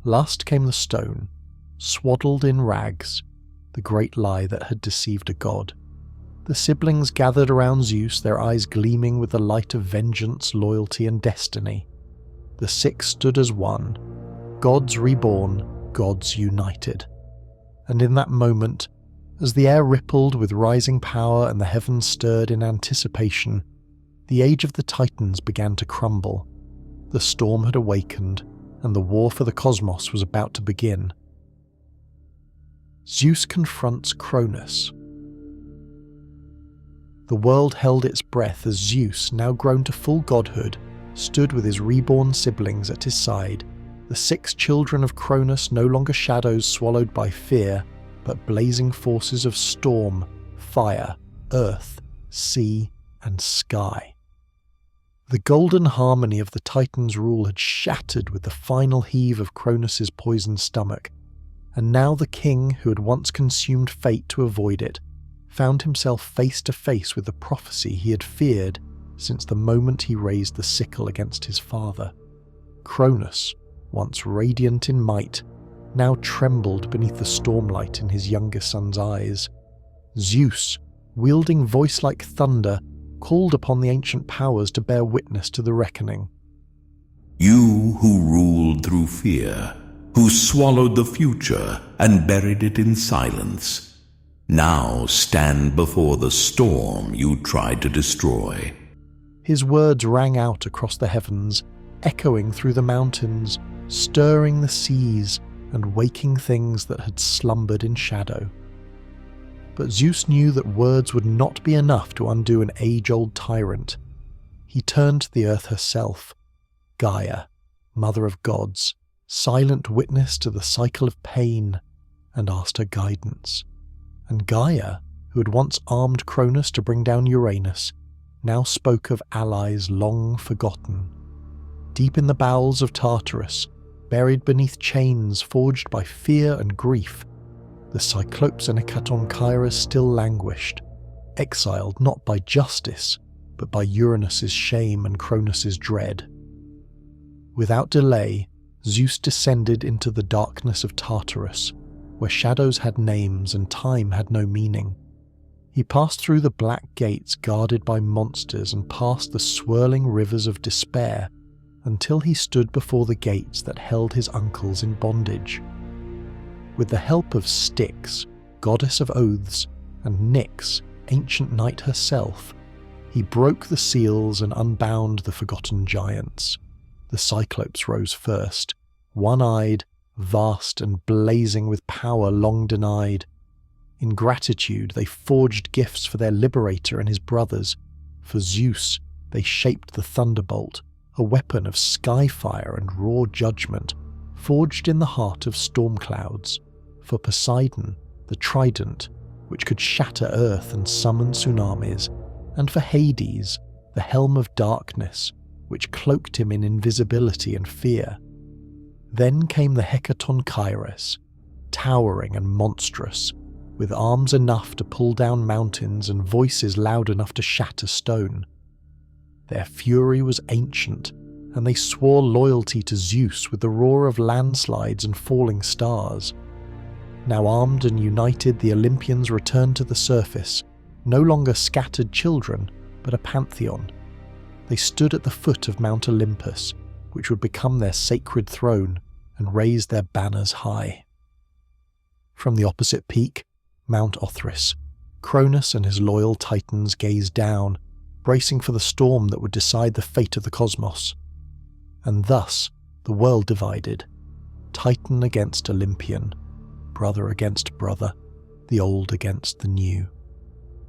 Last came the stone, swaddled in rags, the great lie that had deceived a god. The siblings gathered around Zeus, their eyes gleaming with the light of vengeance, loyalty, and destiny. The six stood as one, gods reborn, gods united. And in that moment, as the air rippled with rising power and the heavens stirred in anticipation, the age of the Titans began to crumble. The storm had awakened, and the war for the cosmos was about to begin. Zeus confronts Cronus. The world held its breath as Zeus, now grown to full godhood, stood with his reborn siblings at his side, the six children of Cronus no longer shadows swallowed by fear, but blazing forces of storm, fire, earth, sea, and sky. The golden harmony of the Titans' rule had shattered with the final heave of Cronus's poisoned stomach, and now the king, who had once consumed fate to avoid it, found himself face to face with the prophecy he had feared since the moment he raised the sickle against his father. Cronus, once radiant in might, now trembled beneath the stormlight in his younger son's eyes. Zeus, wielding voice like thunder, called upon the ancient powers to bear witness to the reckoning. You who ruled through fear, who swallowed the future and buried it in silence, now stand before the storm you tried to destroy. His words rang out across the heavens, echoing through the mountains, stirring the seas and waking things that had slumbered in shadow. But Zeus knew that words would not be enough to undo an age-old tyrant. He turned to the earth herself, Gaia, mother of gods, silent witness to the cycle of pain, and asked her guidance. And Gaia, who had once armed Cronus to bring down Uranus, now spoke of allies long forgotten. Deep in the bowels of Tartarus, buried beneath chains forged by fear and grief, the Cyclopes and Hecatonchires still languished, exiled not by justice, but by Uranus's shame and Cronus's dread. Without delay, Zeus descended into the darkness of Tartarus, where shadows had names and time had no meaning. He passed through the black gates guarded by monsters and past the swirling rivers of despair until he stood before the gates that held his uncles in bondage. With the help of Styx, goddess of oaths, and Nyx, ancient night herself, he broke the seals and unbound the forgotten giants. The Cyclopes rose first, one-eyed, vast and blazing with power long denied. In gratitude they forged gifts for their liberator and his brothers. For Zeus they shaped the thunderbolt, a weapon of skyfire and raw judgment, forged in the heart of storm clouds. For Poseidon, the trident, which could shatter earth and summon tsunamis. And for Hades, the helm of darkness, which cloaked him in invisibility and fear. Then came the Hecatonchires, towering and monstrous, with arms enough to pull down mountains and voices loud enough to shatter stone. Their fury was ancient, and they swore loyalty to Zeus with the roar of landslides and falling stars. Now armed and united, the Olympians returned to the surface, no longer scattered children, but a pantheon. They stood at the foot of Mount Olympus, which would become their sacred throne, and raised their banners high. From the opposite peak, Mount Othrys, Cronus and his loyal titans gazed down, bracing for the storm that would decide the fate of the cosmos. And thus the world divided, Titan against Olympian, brother against brother, the old against the new.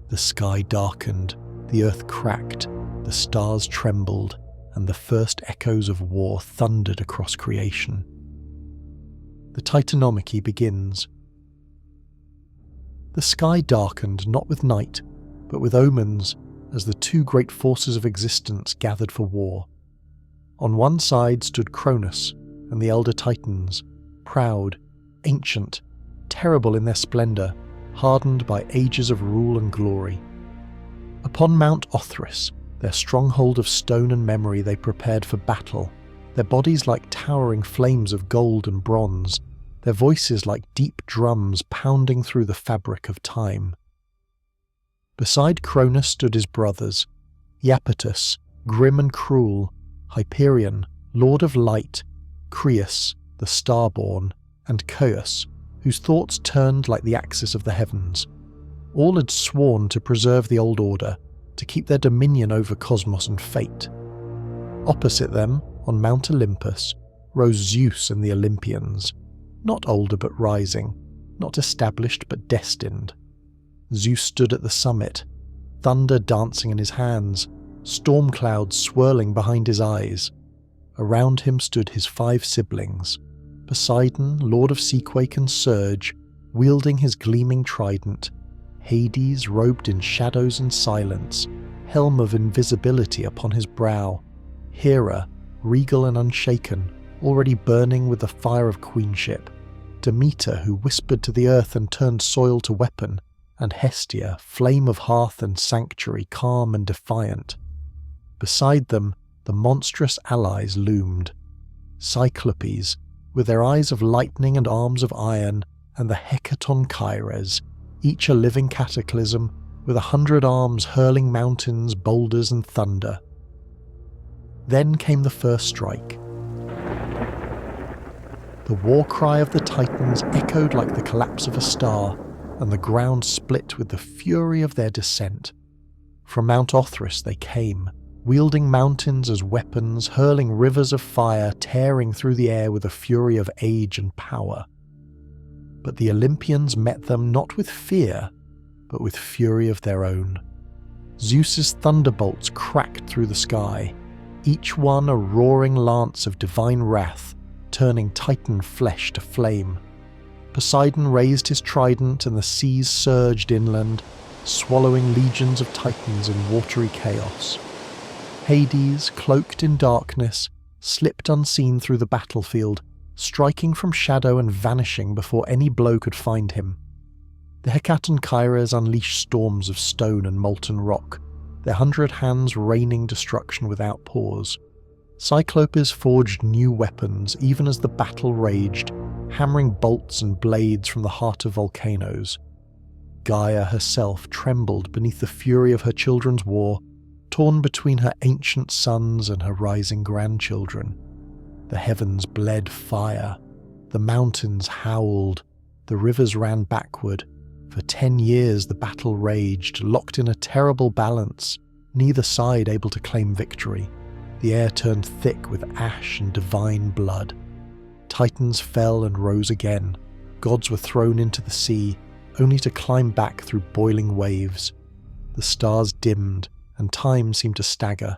The sky darkened, the earth cracked, the stars trembled, and the first echoes of war thundered across creation. The Titanomachy begins. The sky darkened not with night, but with omens, as the two great forces of existence gathered for war. On one side stood Cronus and the elder Titans, proud, ancient, terrible in their splendour, hardened by ages of rule and glory. Upon Mount Othrys, their stronghold of stone and memory, they prepared for battle, their bodies like towering flames of gold and bronze, their voices like deep drums pounding through the fabric of time. Beside Cronus stood his brothers, Iapetus, grim and cruel, Hyperion, lord of light, Creus, the starborn, and Coeus, whose thoughts turned like the axis of the heavens. All had sworn to preserve the old order, to keep their dominion over cosmos and fate. Opposite them, on Mount Olympus, rose Zeus and the Olympians, not older but rising, not established but destined. Zeus stood at the summit, thunder dancing in his hands, storm clouds swirling behind his eyes. Around him stood his 5 siblings, Poseidon, lord of seaquake and surge, wielding his gleaming trident, Hades robed in shadows and silence, helm of invisibility upon his brow, Hera, regal and unshaken, already burning with the fire of queenship, Demeter, who whispered to the earth and turned soil to weapon, and Hestia, flame of hearth and sanctuary, calm and defiant. Beside them, the monstrous allies loomed, Cyclopes, with their eyes of lightning and arms of iron, and the Hecatonchires, each a living cataclysm, with 100 arms hurling mountains, boulders and thunder. Then came the first strike. The war cry of the Titans echoed like the collapse of a star, and the ground split with the fury of their descent. From Mount Othrys they came, wielding mountains as weapons, hurling rivers of fire, tearing through the air with the fury of age and power. But the Olympians met them not with fear, but with fury of their own. Zeus's thunderbolts cracked through the sky, each one a roaring lance of divine wrath, turning Titan flesh to flame. Poseidon raised his trident and the seas surged inland, swallowing legions of Titans in watery chaos. Hades, cloaked in darkness, slipped unseen through the battlefield, striking from shadow and vanishing before any blow could find him. The Hecatonchires unleashed storms of stone and molten rock, their 100 hands raining destruction without pause. Cyclopes forged new weapons even as the battle raged, hammering bolts and blades from the heart of volcanoes. Gaia herself trembled beneath the fury of her children's war, torn between her ancient sons and her rising grandchildren. The heavens bled fire, the mountains howled, the rivers ran backward. For 10 years the battle raged, locked in a terrible balance, neither side able to claim victory. The air turned thick with ash and divine blood. Titans fell and rose again. Gods were thrown into the sea, only to climb back through boiling waves. The stars dimmed, and time seemed to stagger.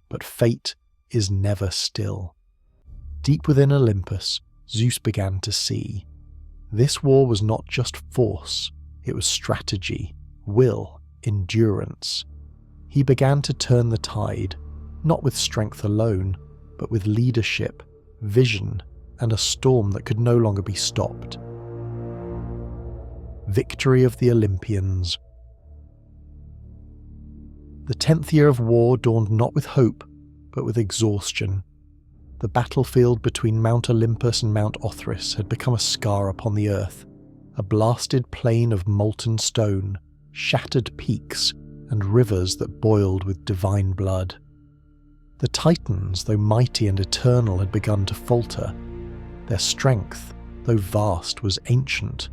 But fate is never still. Deep within Olympus, Zeus began to see. This war was not just force, it was strategy, will, endurance. He began to turn the tide, not with strength alone, but with leadership, vision, and a storm that could no longer be stopped. Victory of the Olympians. The 10th year of war dawned not with hope, but with exhaustion. The battlefield between Mount Olympus and Mount Othrys had become a scar upon the earth, a blasted plain of molten stone, shattered peaks, and rivers that boiled with divine blood. The Titans, though mighty and eternal, had begun to falter. Their strength, though vast, was ancient,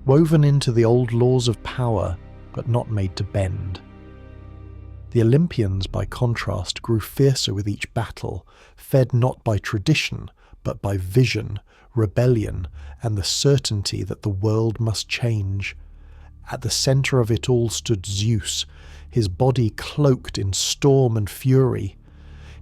woven into the old laws of power, but not made to bend. The Olympians, by contrast, grew fiercer with each battle, fed not by tradition, but by vision, rebellion, and the certainty that the world must change. At the centre of it all stood Zeus, his body cloaked in storm and fury.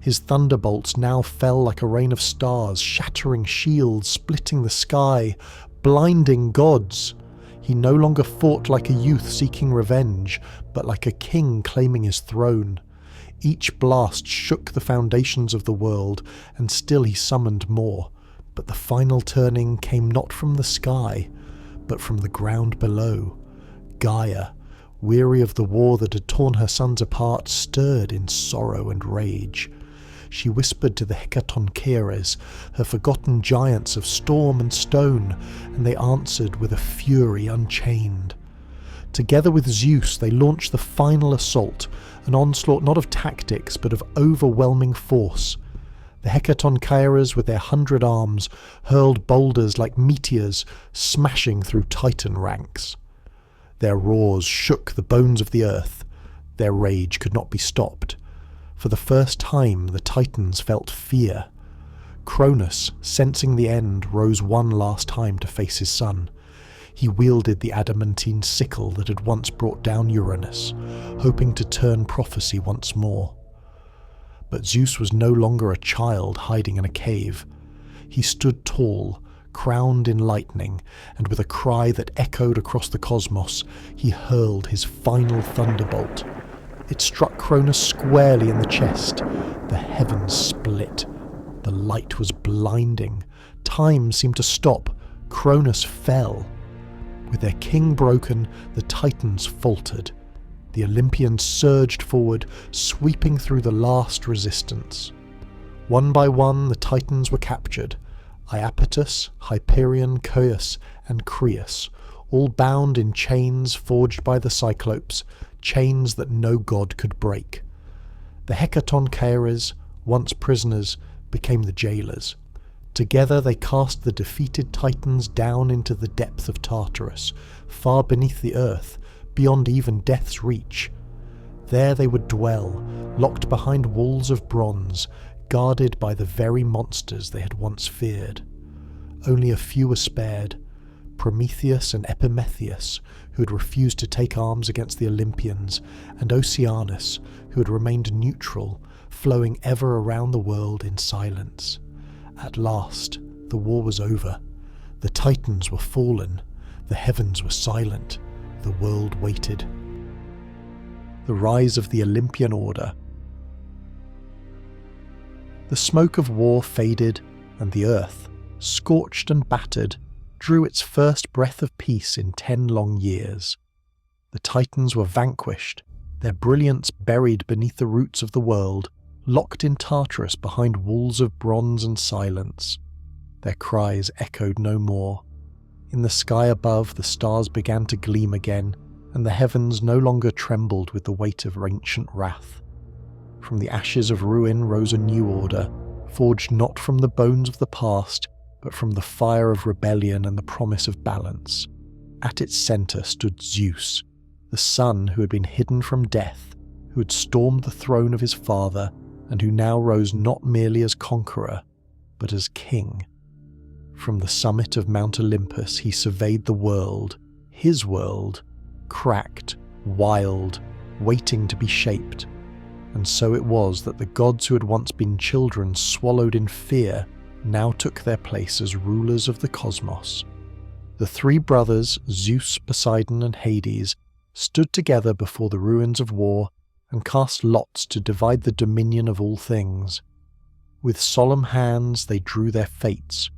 His thunderbolts now fell like a rain of stars, shattering shields, splitting the sky, blinding gods. He no longer fought like a youth seeking revenge, but like a king claiming his throne. Each blast shook the foundations of the world, and still he summoned more. But the final turning came not from the sky, but from the ground below. Gaia, weary of the war that had torn her sons apart, stirred in sorrow and rage. She whispered to the Titanomachy, her forgotten giants of storm and stone, and they answered with a fury unchained. Together with Zeus they launched the final assault, an onslaught not of tactics but of overwhelming force. The Titanomachy, with their 100 arms, hurled boulders like meteors, smashing through Titan ranks. Their roars shook the bones of the earth. Their rage could not be stopped. For the first time the Titans felt fear. Cronus, sensing the end, rose one last time to face his son. He wielded the adamantine sickle that had once brought down Uranus, hoping to turn prophecy once more. But Zeus was no longer a child hiding in a cave. He stood tall, crowned in lightning, and with a cry that echoed across the cosmos, he hurled his final thunderbolt. It struck Cronus squarely in the chest. The heavens split. The light was blinding. Time seemed to stop. Cronus fell. With their king broken, the Titans faltered. The Olympians surged forward, sweeping through the last resistance. One by one, the Titans were captured. Iapetus, Hyperion, Coeus, and Creus, all bound in chains forged by the Cyclopes, chains that no god could break. The Titanomachy, once prisoners, became the jailers. Together they cast the defeated Titans down into the depth of Tartarus, far beneath the earth, beyond even death's reach. There they would dwell, locked behind walls of bronze, guarded by the very monsters they had once feared. Only a few were spared: Prometheus and Epimetheus, who had refused to take arms against the Olympians, and Oceanus, who had remained neutral, flowing ever around the world in silence. At last, the war was over. The Titans were fallen. The heavens were silent. The world waited. The rise of the Olympian order. The smoke of war faded, and the earth, scorched and battered, drew its first breath of peace in 10 long years. The Titans were vanquished, their brilliance buried beneath the roots of the world, locked in Tartarus behind walls of bronze and silence. Their cries echoed no more. In the sky above, the stars began to gleam again, and the heavens no longer trembled with the weight of ancient wrath. From the ashes of ruin rose a new order, forged not from the bones of the past, but from the fire of rebellion and the promise of balance. At its centre stood Zeus, the son who had been hidden from death, who had stormed the throne of his father, and who now rose not merely as conqueror, but as king. From the summit of Mount Olympus he surveyed the world, his world, cracked, wild, waiting to be shaped. And so it was that the gods who had once been children swallowed in fear now took their place as rulers of the cosmos. The three brothers, Zeus, Poseidon, and Hades, stood together before the ruins of war and cast lots to divide the dominion of all things. With solemn hands they drew their fates.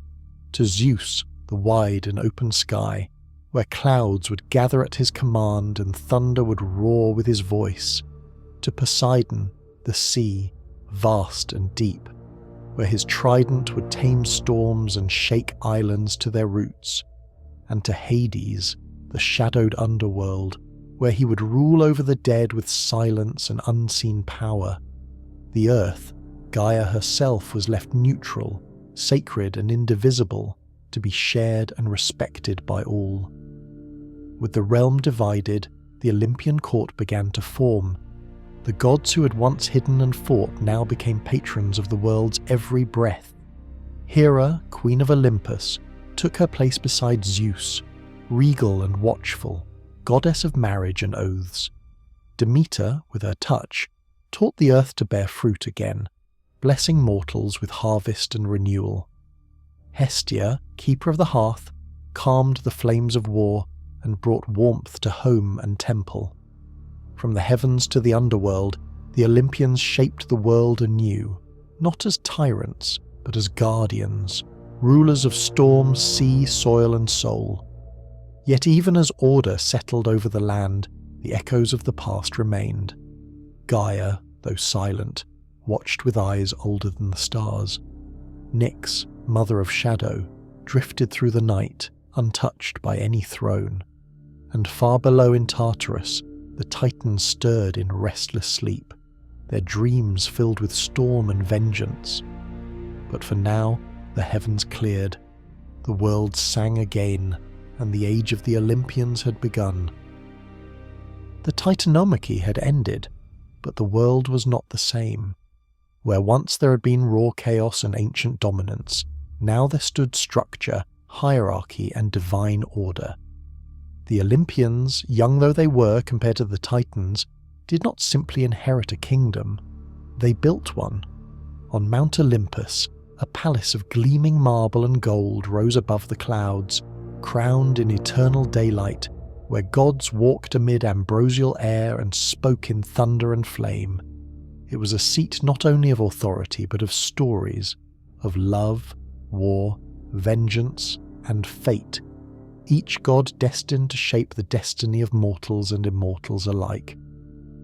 To Zeus, the wide and open sky, where clouds would gather at his command and thunder would roar with his voice. To Poseidon, the sea, vast and deep, where his trident would tame storms and shake islands to their roots. And to Hades, the shadowed underworld, where he would rule over the dead with silence and unseen power. The earth, Gaia herself, was left neutral, sacred and indivisible, to be shared and respected by all. With the realm divided, the Olympian court began to form. The gods who had once hidden and fought now became patrons of the world's every breath. Hera, queen of Olympus, took her place beside Zeus, regal and watchful, goddess of marriage and oaths. Demeter, with her touch, taught the earth to bear fruit again, blessing mortals with harvest and renewal. Hestia, keeper of the hearth, calmed the flames of war and brought warmth to home and temple. From the heavens to the underworld, the Olympians shaped the world anew, not as tyrants, but as guardians, rulers of storm, sea, soil, and soul. Yet even as order settled over the land, the echoes of the past remained. Gaia, though silent, watched with eyes older than the stars. Nyx, mother of shadow, drifted through the night, untouched by any throne. And far below in Tartarus, the Titans stirred in restless sleep, their dreams filled with storm and vengeance. But for now, the heavens cleared, the world sang again, and the age of the Olympians had begun. The Titanomachy had ended, but the world was not the same. Where once there had been raw chaos and ancient dominance, now there stood structure, hierarchy, and divine order. The Olympians, young though they were compared to the Titans, did not simply inherit a kingdom. They built one. On Mount Olympus, a palace of gleaming marble and gold rose above the clouds, crowned in eternal daylight, where gods walked amid ambrosial air and spoke in thunder and flame. It was a seat not only of authority but of stories, of love, war, vengeance, and fate, each god destined to shape the destiny of mortals and immortals alike.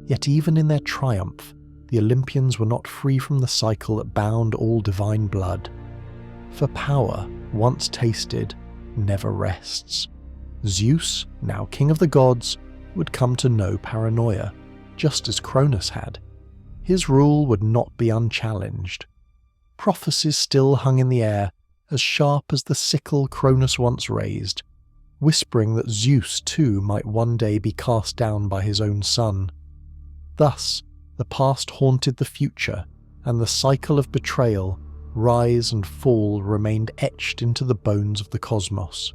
Yet even in their triumph, the Olympians were not free from the cycle that bound all divine blood. For power, once tasted, never rests. Zeus, now king of the gods, would come to know paranoia, just as Cronus had. His rule would not be unchallenged. Prophecies still hung in the air, as sharp as the sickle Cronus once raised, whispering that Zeus too might one day be cast down by his own son. Thus, the past haunted the future, and the cycle of betrayal, rise and fall, remained etched into the bones of the cosmos.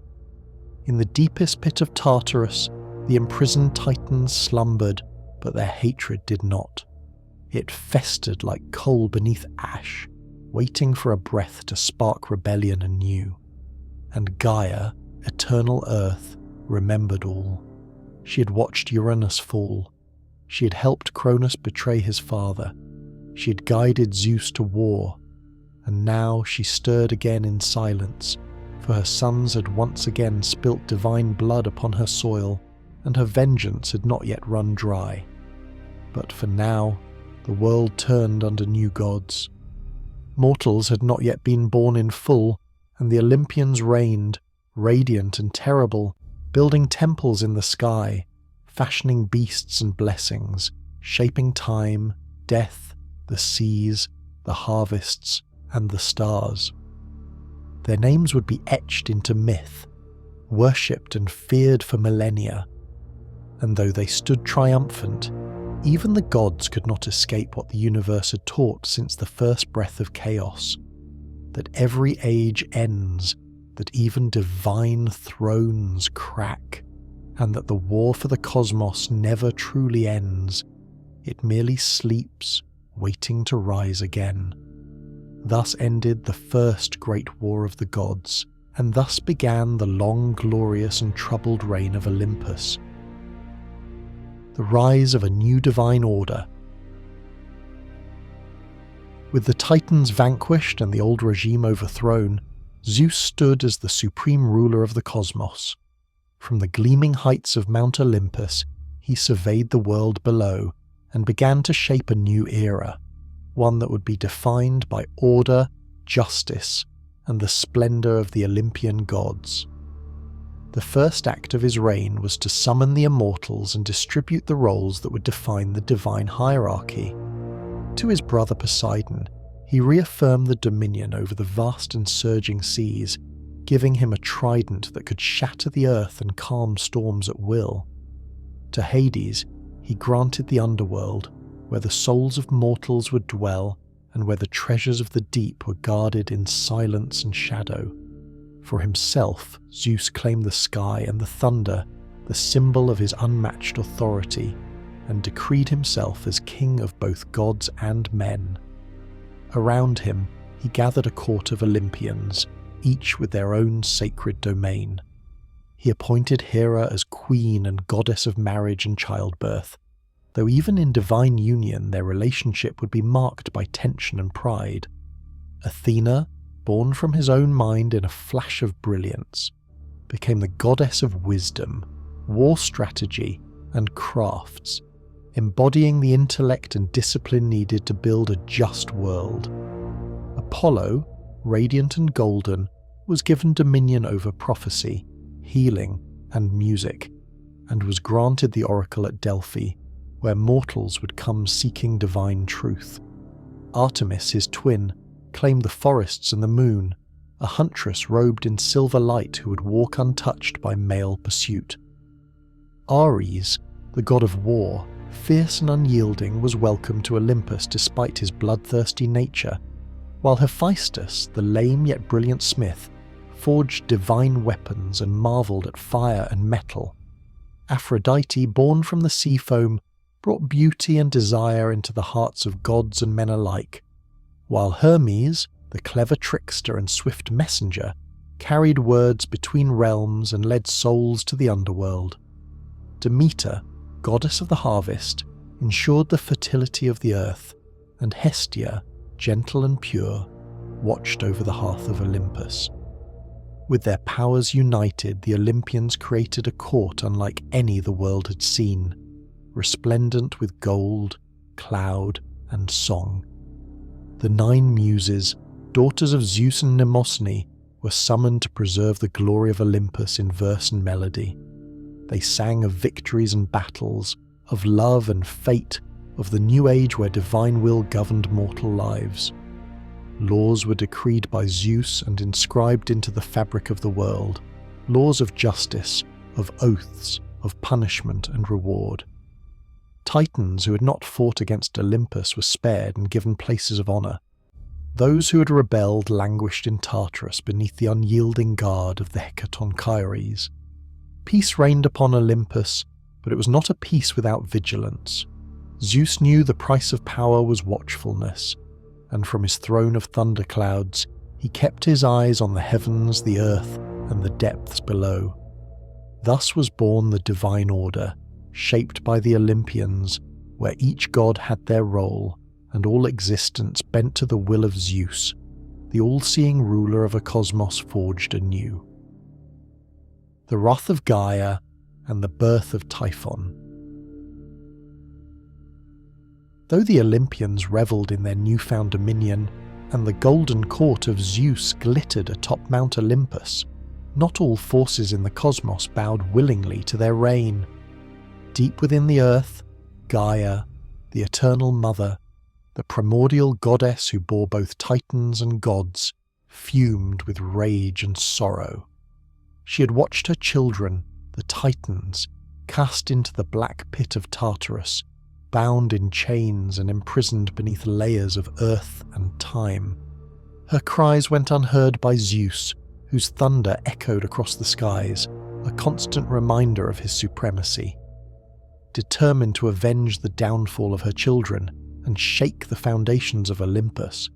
In the deepest pit of Tartarus, the imprisoned Titans slumbered, but their hatred did not. It festered like coal beneath ash, waiting for a breath to spark rebellion anew. And Gaia, eternal Earth, remembered all. She had watched Uranus fall. She had helped Cronus betray his father. She had guided Zeus to war. And now she stirred again in silence, for her sons had once again spilt divine blood upon her soil, and her vengeance had not yet run dry. But for now, the world turned under new gods. Mortals had not yet been born in full, and the Olympians reigned, radiant and terrible, building temples in the sky, fashioning beasts and blessings, shaping time, death, the seas, the harvests, and the stars. Their names would be etched into myth, worshipped and feared for millennia, and though they stood triumphant, even the gods could not escape what the universe had taught since the first breath of chaos, that every age ends, that even divine thrones crack, and that the war for the cosmos never truly ends, it merely sleeps, waiting to rise again. Thus ended the first great war of the gods, and thus began the long, glorious and troubled reign of Olympus. The rise of a new divine order. With the Titans vanquished and the old regime overthrown, Zeus stood as the supreme ruler of the cosmos. From the gleaming heights of Mount Olympus, he surveyed the world below and began to shape a new era, one that would be defined by order, justice, and the splendor of the Olympian gods. The first act of his reign was to summon the immortals and distribute the roles that would define the divine hierarchy. To his brother Poseidon, he reaffirmed the dominion over the vast and surging seas, giving him a trident that could shatter the earth and calm storms at will. To Hades, he granted the underworld, where the souls of mortals would dwell and where the treasures of the deep were guarded in silence and shadow. For himself, Zeus claimed the sky and the thunder, the symbol of his unmatched authority, and decreed himself as king of both gods and men. Around him, he gathered a court of Olympians, each with their own sacred domain. He appointed Hera as queen and goddess of marriage and childbirth, though even in divine union their relationship would be marked by tension and pride. Athena, born from his own mind in a flash of brilliance, became the goddess of wisdom, war strategy, and crafts, embodying the intellect and discipline needed to build a just world. Apollo, radiant and golden, was given dominion over prophecy, healing, and music, and was granted the oracle at Delphi, where mortals would come seeking divine truth. Artemis, his twin, claimed the forests and the moon, a huntress robed in silver light who would walk untouched by male pursuit. Ares, the god of war, fierce and unyielding, was welcome to Olympus despite his bloodthirsty nature, while Hephaestus, the lame yet brilliant smith, forged divine weapons and marvelled at fire and metal. Aphrodite, born from the sea foam, brought beauty and desire into the hearts of gods and men alike, while Hermes, the clever trickster and swift messenger, carried words between realms and led souls to the underworld. Demeter, goddess of the harvest, ensured the fertility of the earth, and Hestia, gentle and pure, watched over the hearth of Olympus. With their powers united, the Olympians created a court unlike any the world had seen, resplendent with gold, cloud, and song. The 9 muses, daughters of Zeus and Mnemosyne, were summoned to preserve the glory of Olympus in verse and melody. They sang of victories and battles, of love and fate, of the new age where divine will governed mortal lives. Laws were decreed by Zeus and inscribed into the fabric of the world, laws of justice, of oaths, of punishment and reward. Titans who had not fought against Olympus were spared and given places of honour. Those who had rebelled languished in Tartarus beneath the unyielding guard of the Hecatonchires. Peace reigned upon Olympus, but it was not a peace without vigilance. Zeus knew the price of power was watchfulness, and from his throne of thunderclouds he kept his eyes on the heavens, the earth, and the depths below. Thus was born the divine order, shaped by the Olympians, where each god had their role, and all existence bent to the will of Zeus, the all-seeing ruler of a cosmos forged anew. The wrath of Gaia and the birth of Typhon. Though the Olympians revelled in their newfound dominion, and the golden court of Zeus glittered atop Mount Olympus, not all forces in the cosmos bowed willingly to their reign. Deep within the earth, Gaia, the eternal mother, the primordial goddess who bore both titans and gods, fumed with rage and sorrow. She had watched her children, the titans, cast into the black pit of Tartarus, bound in chains and imprisoned beneath layers of earth and time. Her cries went unheard by Zeus, whose thunder echoed across the skies, a constant reminder of his supremacy. Determined to avenge the downfall of her children and shake the foundations of Olympus,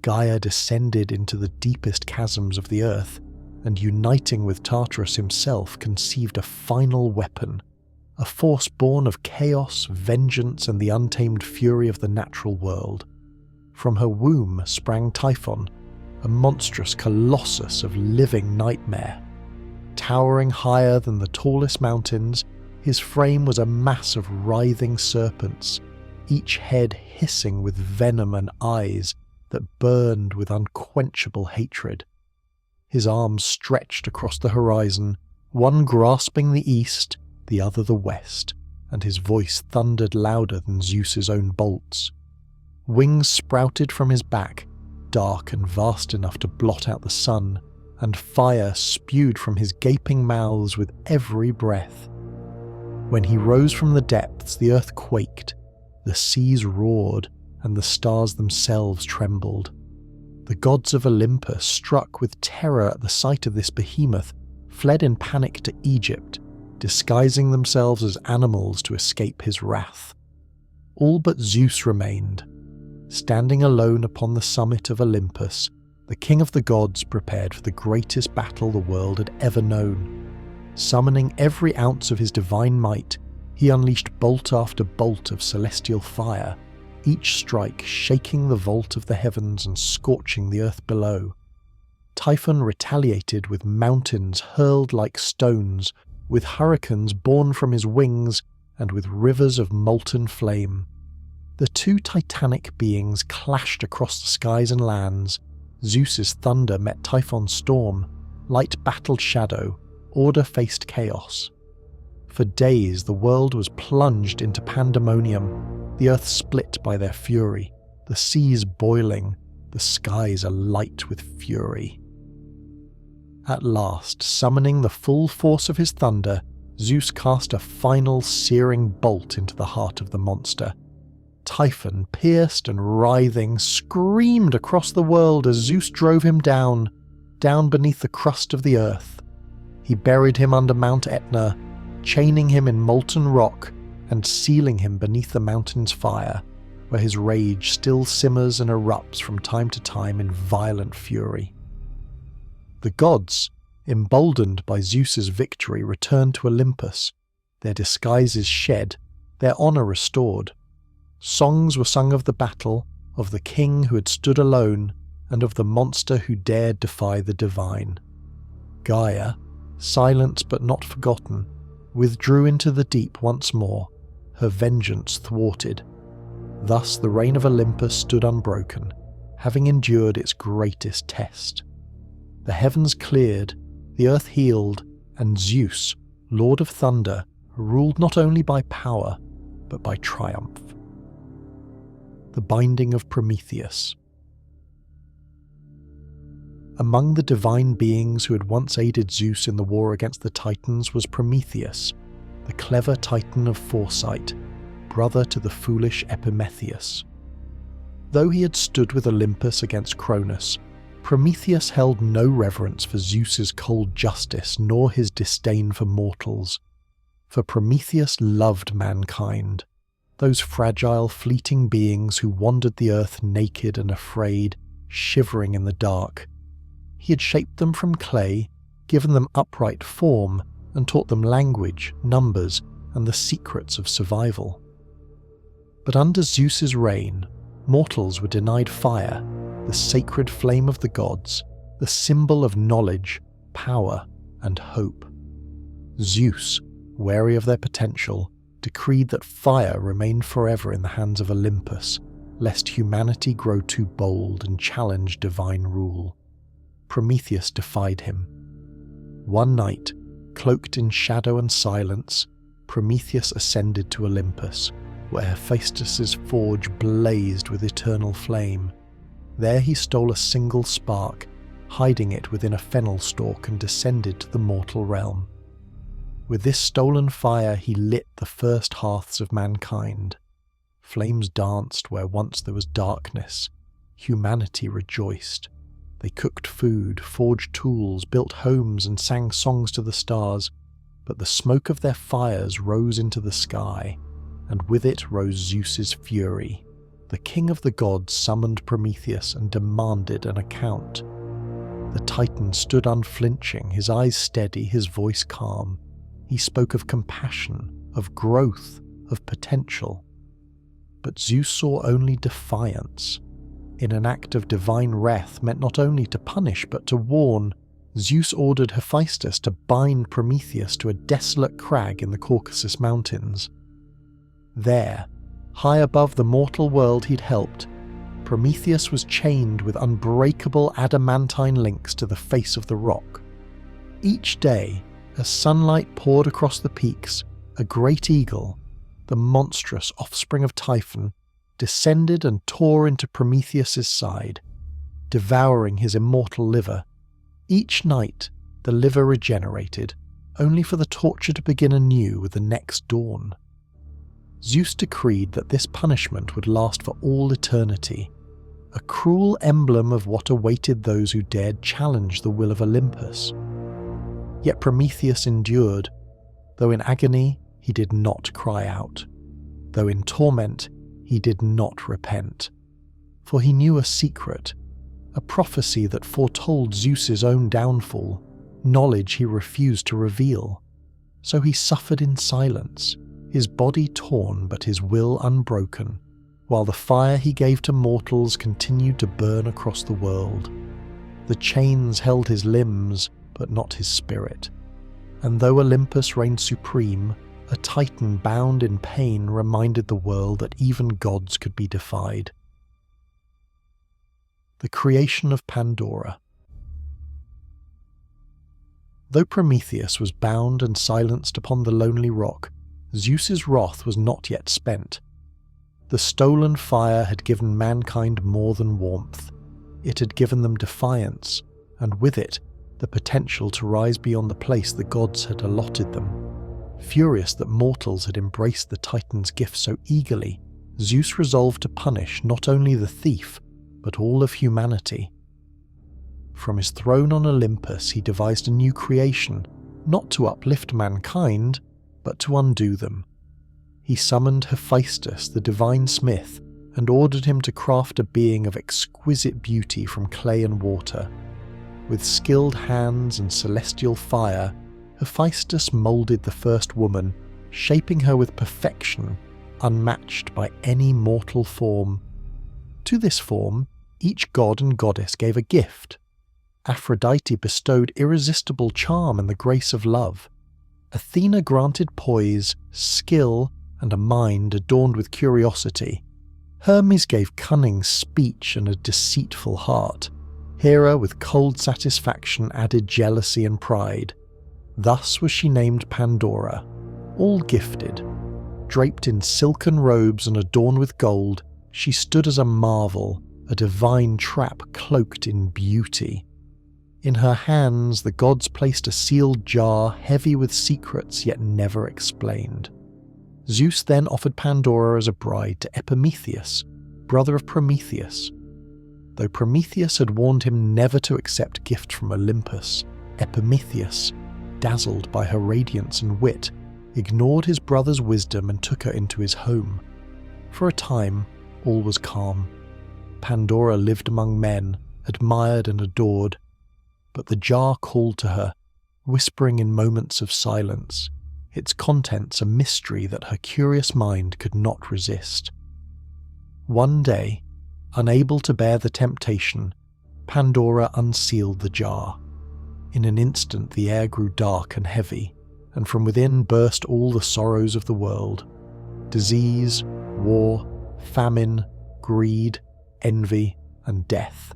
Gaia descended into the deepest chasms of the earth, and uniting with Tartarus himself conceived a final weapon, a force born of chaos, vengeance, and the untamed fury of the natural world. From her womb sprang Typhon, a monstrous colossus of living nightmare. Towering higher than the tallest mountains, his frame was a mass of writhing serpents, each head hissing with venom and eyes that burned with unquenchable hatred. His arms stretched across the horizon, one grasping the east, the other the west, and his voice thundered louder than Zeus's own bolts. Wings sprouted from his back, dark and vast enough to blot out the sun, and fire spewed from his gaping mouths with every breath. When he rose from the depths, the earth quaked, the seas roared, and the stars themselves trembled. The gods of Olympus, struck with terror at the sight of this behemoth, fled in panic to Egypt, disguising themselves as animals to escape his wrath. All but Zeus remained. Standing alone upon the summit of Olympus, the king of the gods prepared for the greatest battle the world had ever known. Summoning every ounce of his divine might, he unleashed bolt after bolt of celestial fire, each strike shaking the vault of the heavens and scorching the earth below. Typhon retaliated with mountains hurled like stones, with hurricanes born from his wings, and with rivers of molten flame. The two titanic beings clashed across the skies and lands. Zeus's thunder met Typhon's storm. Light battled shadow, order faced chaos. For days the world was plunged into pandemonium, the earth split by their fury, the seas boiling, the skies alight with fury. At last, summoning the full force of his thunder, Zeus cast a final searing bolt into the heart of the monster. Typhon, pierced and writhing, screamed across the world as Zeus drove him down beneath the crust of the earth. He buried him under Mount Etna, chaining him in molten rock and sealing him beneath the mountain's fire, where his rage still simmers and erupts from time to time in violent fury. The gods, emboldened by Zeus's victory, returned to Olympus, their disguises shed, their honour restored. Songs were sung of the battle, of the king who had stood alone, and of the monster who dared defy the divine. Gaia, silent but not forgotten, withdrew into the deep once more, her vengeance thwarted. Thus the reign of Olympus stood unbroken, having endured its greatest test. The heavens cleared, the earth healed, and Zeus, Lord of Thunder, ruled not only by power, but by triumph. The binding of Prometheus. Among the divine beings who had once aided Zeus in the war against the Titans was Prometheus, the clever Titan of foresight, brother to the foolish Epimetheus. Though he had stood with Olympus against Cronus, Prometheus held no reverence for Zeus's cold justice nor his disdain for mortals. For Prometheus loved mankind, those fragile, fleeting beings who wandered the earth naked and afraid, shivering in the dark. He had shaped them from clay, given them upright form, and taught them language, numbers, and the secrets of survival. But under Zeus's reign, mortals were denied fire, the sacred flame of the gods, the symbol of knowledge, power, and hope. Zeus, wary of their potential, decreed that fire remained forever in the hands of Olympus, lest humanity grow too bold and challenge divine rule. Prometheus defied him. One night, cloaked in shadow and silence, Prometheus ascended to Olympus, where Hephaestus's forge blazed with eternal flame. There he stole a single spark, hiding it within a fennel stalk, and descended to the mortal realm. With this stolen fire he lit the first hearths of mankind. Flames danced where once there was darkness. Humanity rejoiced. They cooked food, forged tools, built homes, and sang songs to the stars. But the smoke of their fires rose into the sky, and with it rose Zeus's fury. The king of the gods summoned Prometheus and demanded an account. The Titan stood unflinching, his eyes steady, his voice calm. He spoke of compassion, of growth, of potential. But Zeus saw only defiance. In an act of divine wrath meant not only to punish but to warn, Zeus ordered Hephaestus to bind Prometheus to a desolate crag in the Caucasus Mountains. There, high above the mortal world he'd helped, Prometheus was chained with unbreakable adamantine links to the face of the rock. Each day, as sunlight poured across the peaks, a great eagle, the monstrous offspring of Typhon, descended and tore into Prometheus's side, devouring his immortal liver. Each night, the liver regenerated, only for the torture to begin anew with the next dawn. Zeus decreed that this punishment would last for all eternity, a cruel emblem of what awaited those who dared challenge the will of Olympus. Yet Prometheus endured. Though in agony, he did not cry out. Though in torment, he did not repent. For he knew a secret, a prophecy that foretold Zeus's own downfall, knowledge he refused to reveal. So he suffered in silence, his body torn but his will unbroken, while the fire he gave to mortals continued to burn across the world. The chains held his limbs, but not his spirit. And though Olympus reigned supreme, a Titan bound in pain reminded the world that even gods could be defied. The creation of Pandora. Though Prometheus was bound and silenced upon the lonely rock, Zeus's wrath was not yet spent. The stolen fire had given mankind more than warmth. It had given them defiance, and with it, the potential to rise beyond the place the gods had allotted them. Furious that mortals had embraced the Titan's gift so eagerly, Zeus resolved to punish not only the thief, but all of humanity. From his throne on Olympus he devised a new creation, not to uplift mankind, but to undo them. He summoned Hephaestus, the divine smith, and ordered him to craft a being of exquisite beauty from clay and water. With skilled hands and celestial fire, Hephaestus moulded the first woman, shaping her with perfection, unmatched by any mortal form. To this form, each god and goddess gave a gift. Aphrodite bestowed irresistible charm and the grace of love. Athena granted poise, skill, and a mind adorned with curiosity. Hermes gave cunning speech and a deceitful heart. Hera, with cold satisfaction, added jealousy and pride. Thus was she named Pandora, all gifted. Draped in silken robes and adorned with gold, she stood as a marvel, a divine trap cloaked in beauty. In her hands the gods placed a sealed jar heavy with secrets yet never explained. Zeus then offered Pandora as a bride to Epimetheus, brother of Prometheus. Though Prometheus had warned him never to accept gift from Olympus, Epimetheus, dazzled by her radiance and wit, ignored his brother's wisdom and took her into his home. For a time, all was calm. Pandora lived among men, admired and adored, but the jar called to her, whispering in moments of silence, its contents a mystery that her curious mind could not resist. One day, unable to bear the temptation, Pandora unsealed the jar. In an instant the air grew dark and heavy, and from within burst all the sorrows of the world. Disease, war, famine, greed, envy, and death.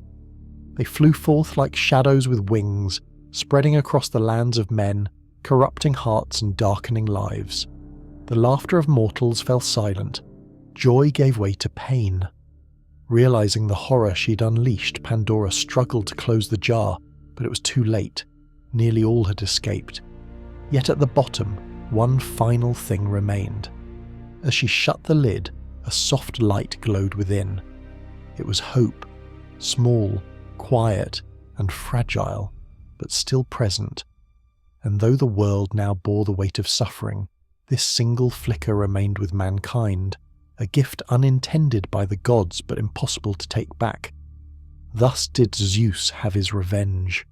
They flew forth like shadows with wings, spreading across the lands of men, corrupting hearts and darkening lives. The laughter of mortals fell silent. Joy gave way to pain. Realizing the horror she'd unleashed, Pandora struggled to close the jar, but it was too late. Nearly all had escaped. Yet at the bottom, one final thing remained. As she shut the lid, a soft light glowed within. It was hope, small, quiet, and fragile, but still present. And though the world now bore the weight of suffering, this single flicker remained with mankind, a gift unintended by the gods but impossible to take back. Thus did Zeus have his revenge.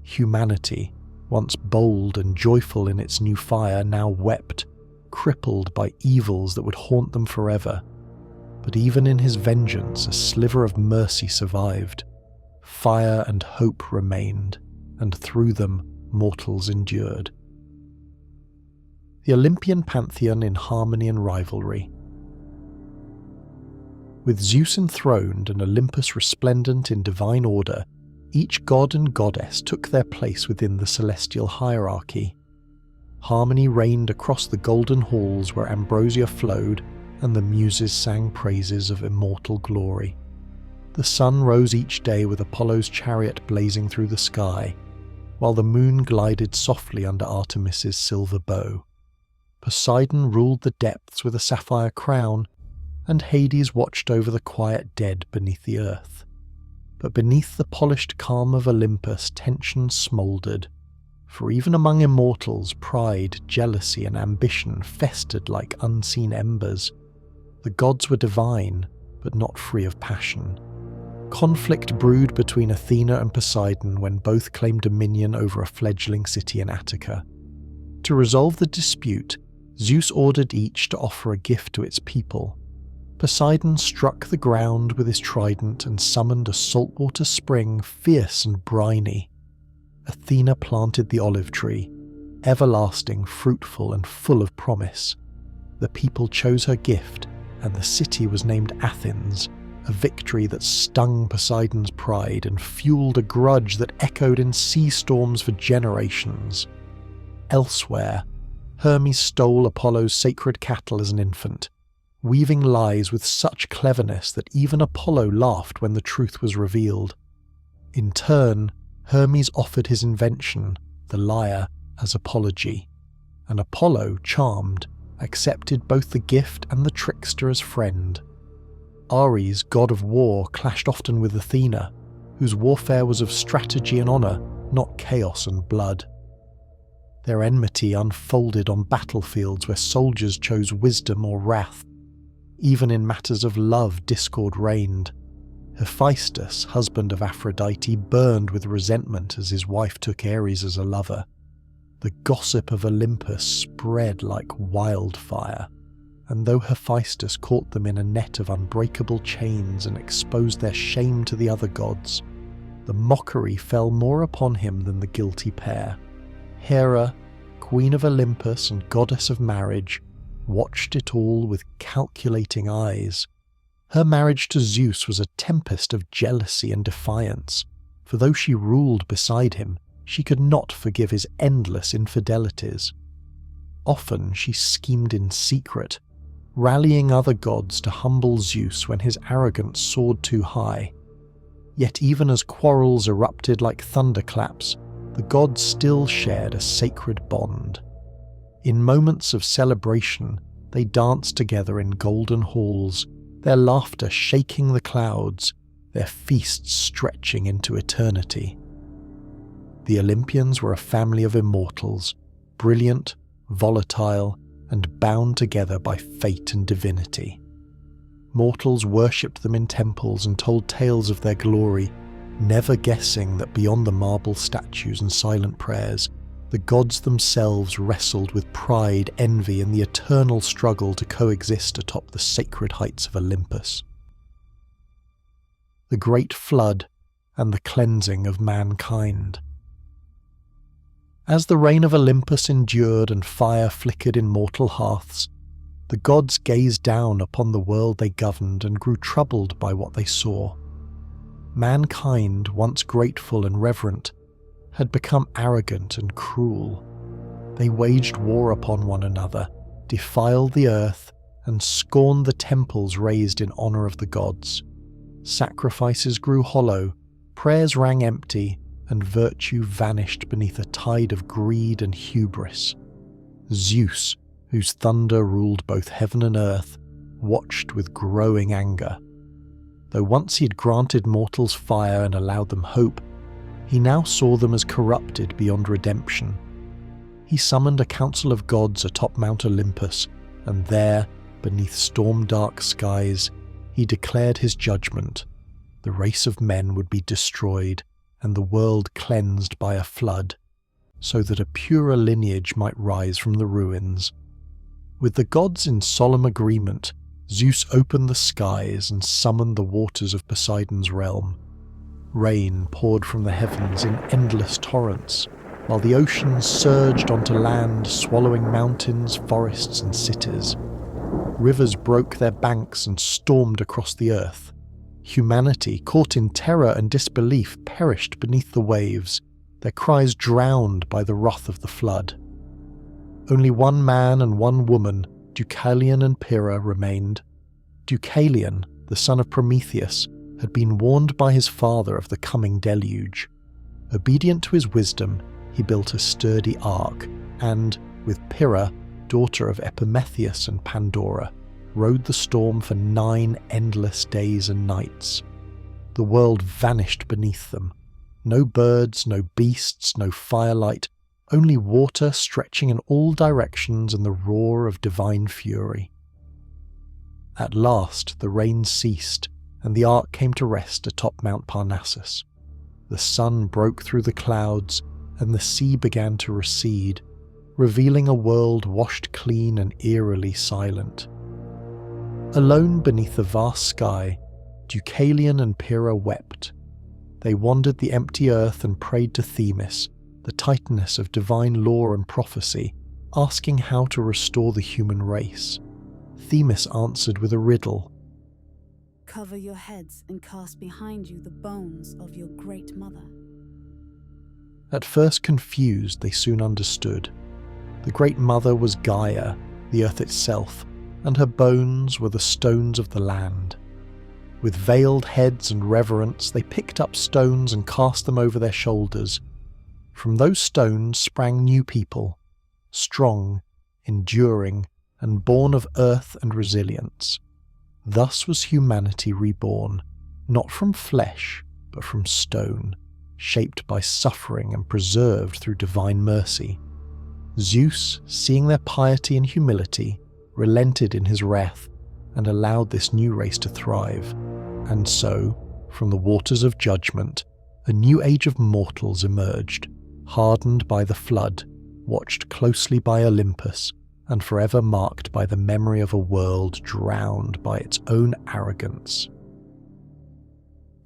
Humanity, once bold and joyful in its new fire, now wept, crippled by evils that would haunt them forever. But even in his vengeance, a sliver of mercy survived. Fire and hope remained, and through them mortals endured. The Olympian pantheon in harmony and rivalry. With Zeus enthroned and Olympus resplendent in divine order, each god and goddess took their place within the celestial hierarchy. Harmony reigned across the golden halls where ambrosia flowed and the muses sang praises of immortal glory. The sun rose each day with Apollo's chariot blazing through the sky, while the moon glided softly under Artemis's silver bow. Poseidon ruled the depths with a sapphire crown, and Hades watched over the quiet dead beneath the earth. But beneath the polished calm of Olympus, tension smouldered, for even among immortals, pride, jealousy, and ambition festered like unseen embers. The gods were divine, but not free of passion. Conflict brewed between Athena and Poseidon when both claimed dominion over a fledgling city in Attica. To resolve the dispute, Zeus ordered each to offer a gift to its people. Poseidon struck the ground with his trident and summoned a saltwater spring, fierce and briny. Athena planted the olive tree, everlasting, fruitful, and full of promise. The people chose her gift, and the city was named Athens, a victory that stung Poseidon's pride and fueled a grudge that echoed in sea storms for generations. Elsewhere, Hermes stole Apollo's sacred cattle as an infant, weaving lies with such cleverness that even Apollo laughed when the truth was revealed. In turn, Hermes offered his invention, the lyre, as apology, and Apollo, charmed, accepted both the gift and the trickster as friend. Ares, god of war, clashed often with Athena, whose warfare was of strategy and honour, not chaos and blood. Their enmity unfolded on battlefields where soldiers chose wisdom or wrath. Even in matters of love, discord reigned. Hephaestus, husband of Aphrodite, burned with resentment as his wife took Ares as a lover. The gossip of Olympus spread like wildfire, and though Hephaestus caught them in a net of unbreakable chains and exposed their shame to the other gods, the mockery fell more upon him than the guilty pair. Hera, queen of Olympus and goddess of marriage, watched it all with calculating eyes. Her marriage to Zeus was a tempest of jealousy and defiance, for though she ruled beside him, she could not forgive his endless infidelities. Often she schemed in secret, rallying other gods to humble Zeus when his arrogance soared too high. Yet even as quarrels erupted like thunderclaps, the gods still shared a sacred bond. In moments of celebration, they danced together in golden halls, their laughter shaking the clouds, their feasts stretching into eternity. The Olympians were a family of immortals, brilliant, volatile, and bound together by fate and divinity. Mortals worshipped them in temples and told tales of their glory, never guessing that beyond the marble statues and silent prayers, the gods themselves wrestled with pride, envy, and the eternal struggle to coexist atop the sacred heights of Olympus. The Great Flood and the Cleansing of Mankind. As the reign of Olympus endured and fire flickered in mortal hearths, the gods gazed down upon the world they governed and grew troubled by what they saw. Mankind, once grateful and reverent, had become arrogant and cruel. They waged war upon one another, defiled the earth, and scorned the temples raised in honour of the gods. Sacrifices grew hollow, prayers rang empty, and virtue vanished beneath a tide of greed and hubris. Zeus, whose thunder ruled both heaven and earth, watched with growing anger. Though once he had granted mortals fire and allowed them hope, he now saw them as corrupted beyond redemption. He summoned a council of gods atop Mount Olympus, and there, beneath storm-dark skies, he declared his judgment. The race of men would be destroyed, and the world cleansed by a flood, so that a purer lineage might rise from the ruins. With the gods in solemn agreement, Zeus opened the skies and summoned the waters of Poseidon's realm. Rain poured from the heavens in endless torrents, while the oceans surged onto land, swallowing mountains, forests, and cities. Rivers broke their banks and stormed across the earth. Humanity, caught in terror and disbelief, perished beneath the waves, their cries drowned by the wrath of the flood. Only one man and one woman, Deucalion and Pyrrha, remained. Deucalion, the son of Prometheus, had been warned by his father of the coming deluge. Obedient to his wisdom, he built a sturdy ark, and, with Pyrrha, daughter of Epimetheus and Pandora, rode the storm for 9 endless days and nights. The world vanished beneath them. No birds, no beasts, no firelight, only water stretching in all directions and the roar of divine fury. At last the rain ceased, and the ark came to rest atop Mount Parnassus. The sun broke through the clouds, and the sea began to recede, revealing a world washed clean and eerily silent. Alone beneath the vast sky, Deucalion and Pyrrha wept. They wandered the empty earth and prayed to Themis, the Titaness of divine law and prophecy, asking how to restore the human race. Themis answered with a riddle. Cover your heads and cast behind you the bones of your great mother. At first confused, they soon understood. The great mother was Gaia, the earth itself, and her bones were the stones of the land. With veiled heads and reverence, they picked up stones and cast them over their shoulders. From those stones sprang new people, strong, enduring, and born of earth and resilience. Thus was humanity reborn, not from flesh, but from stone, shaped by suffering and preserved through divine mercy. Zeus, seeing their piety and humility, relented in his wrath and allowed this new race to thrive. And so, from the waters of judgment, a new age of mortals emerged, hardened by the flood, watched closely by Olympus, and forever marked by the memory of a world drowned by its own arrogance.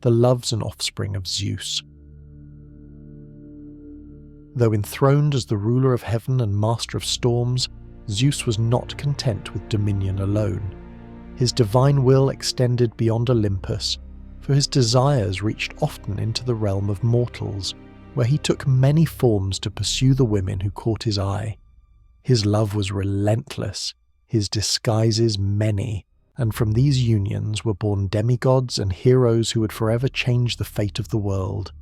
The loves and offspring of Zeus. Though enthroned as the ruler of heaven and master of storms, Zeus was not content with dominion alone. His divine will extended beyond Olympus, for his desires reached often into the realm of mortals, where he took many forms to pursue the women who caught his eye. His love was relentless, his disguises many, and from these unions were born demigods and heroes who would forever change the fate of the world.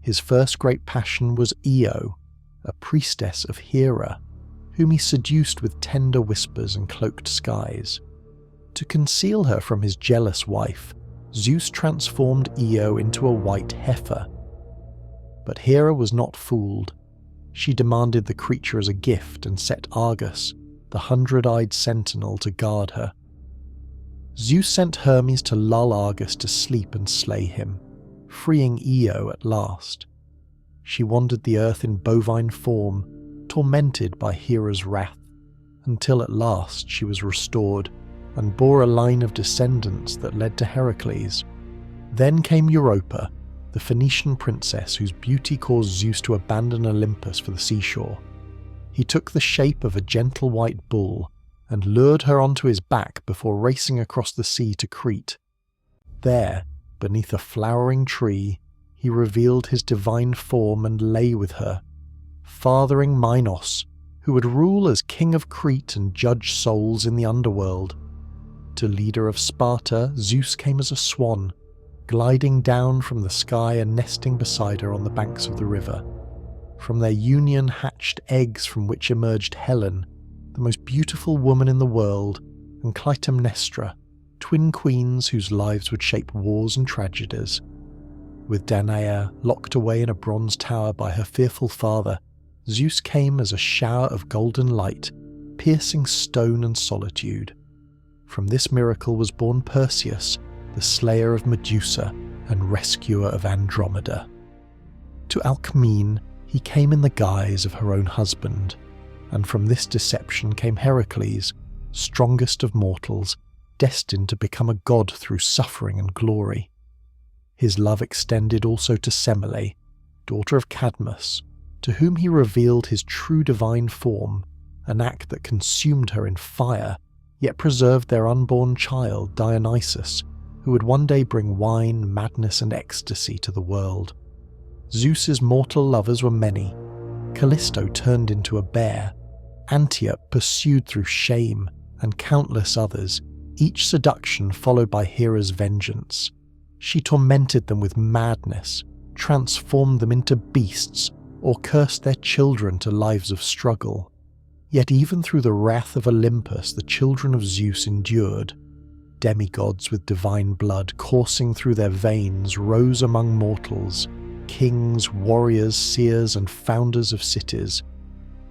His first great passion was Io, a priestess of Hera, whom he seduced with tender whispers and cloaked skies. To conceal her from his jealous wife, Zeus transformed Io into a white heifer. But Hera was not fooled. She demanded the creature as a gift and set Argus, the 100-eyed sentinel, to guard her. Zeus sent Hermes to lull Argus to sleep and slay him, freeing Io at last. She wandered the earth in bovine form, tormented by Hera's wrath, until at last she was restored and bore a line of descendants that led to Heracles. Then came Europa, the Phoenician princess whose beauty caused Zeus to abandon Olympus for the seashore. He took the shape of a gentle white bull and lured her onto his back before racing across the sea to Crete. There, beneath a flowering tree, he revealed his divine form and lay with her, fathering Minos, who would rule as king of Crete and judge souls in the underworld. To leader of Sparta, Zeus came as a swan, gliding down from the sky and nesting beside her on the banks of the river. From their union hatched eggs from which emerged Helen, the most beautiful woman in the world, and Clytemnestra, twin queens whose lives would shape wars and tragedies. With Danae locked away in a bronze tower by her fearful father, Zeus came as a shower of golden light, piercing stone and solitude. From this miracle was born Perseus, the slayer of Medusa and rescuer of Andromeda. To Alcmene he came in the guise of her own husband, and from this deception came Heracles, strongest of mortals, destined to become a god through suffering and glory. His love extended also to Semele, daughter of Cadmus, to whom he revealed his true divine form, an act that consumed her in fire, yet preserved their unborn child, Dionysus, who would one day bring wine, madness, and ecstasy to the world. Zeus's mortal lovers were many. Callisto turned into a bear, Antiope pursued through shame, and countless others, each seduction followed by Hera's vengeance. She tormented them with madness, transformed them into beasts, or cursed their children to lives of struggle. Yet even through the wrath of Olympus the children of Zeus endured. Demigods with divine blood coursing through their veins rose among mortals, kings, warriors, seers, and founders of cities.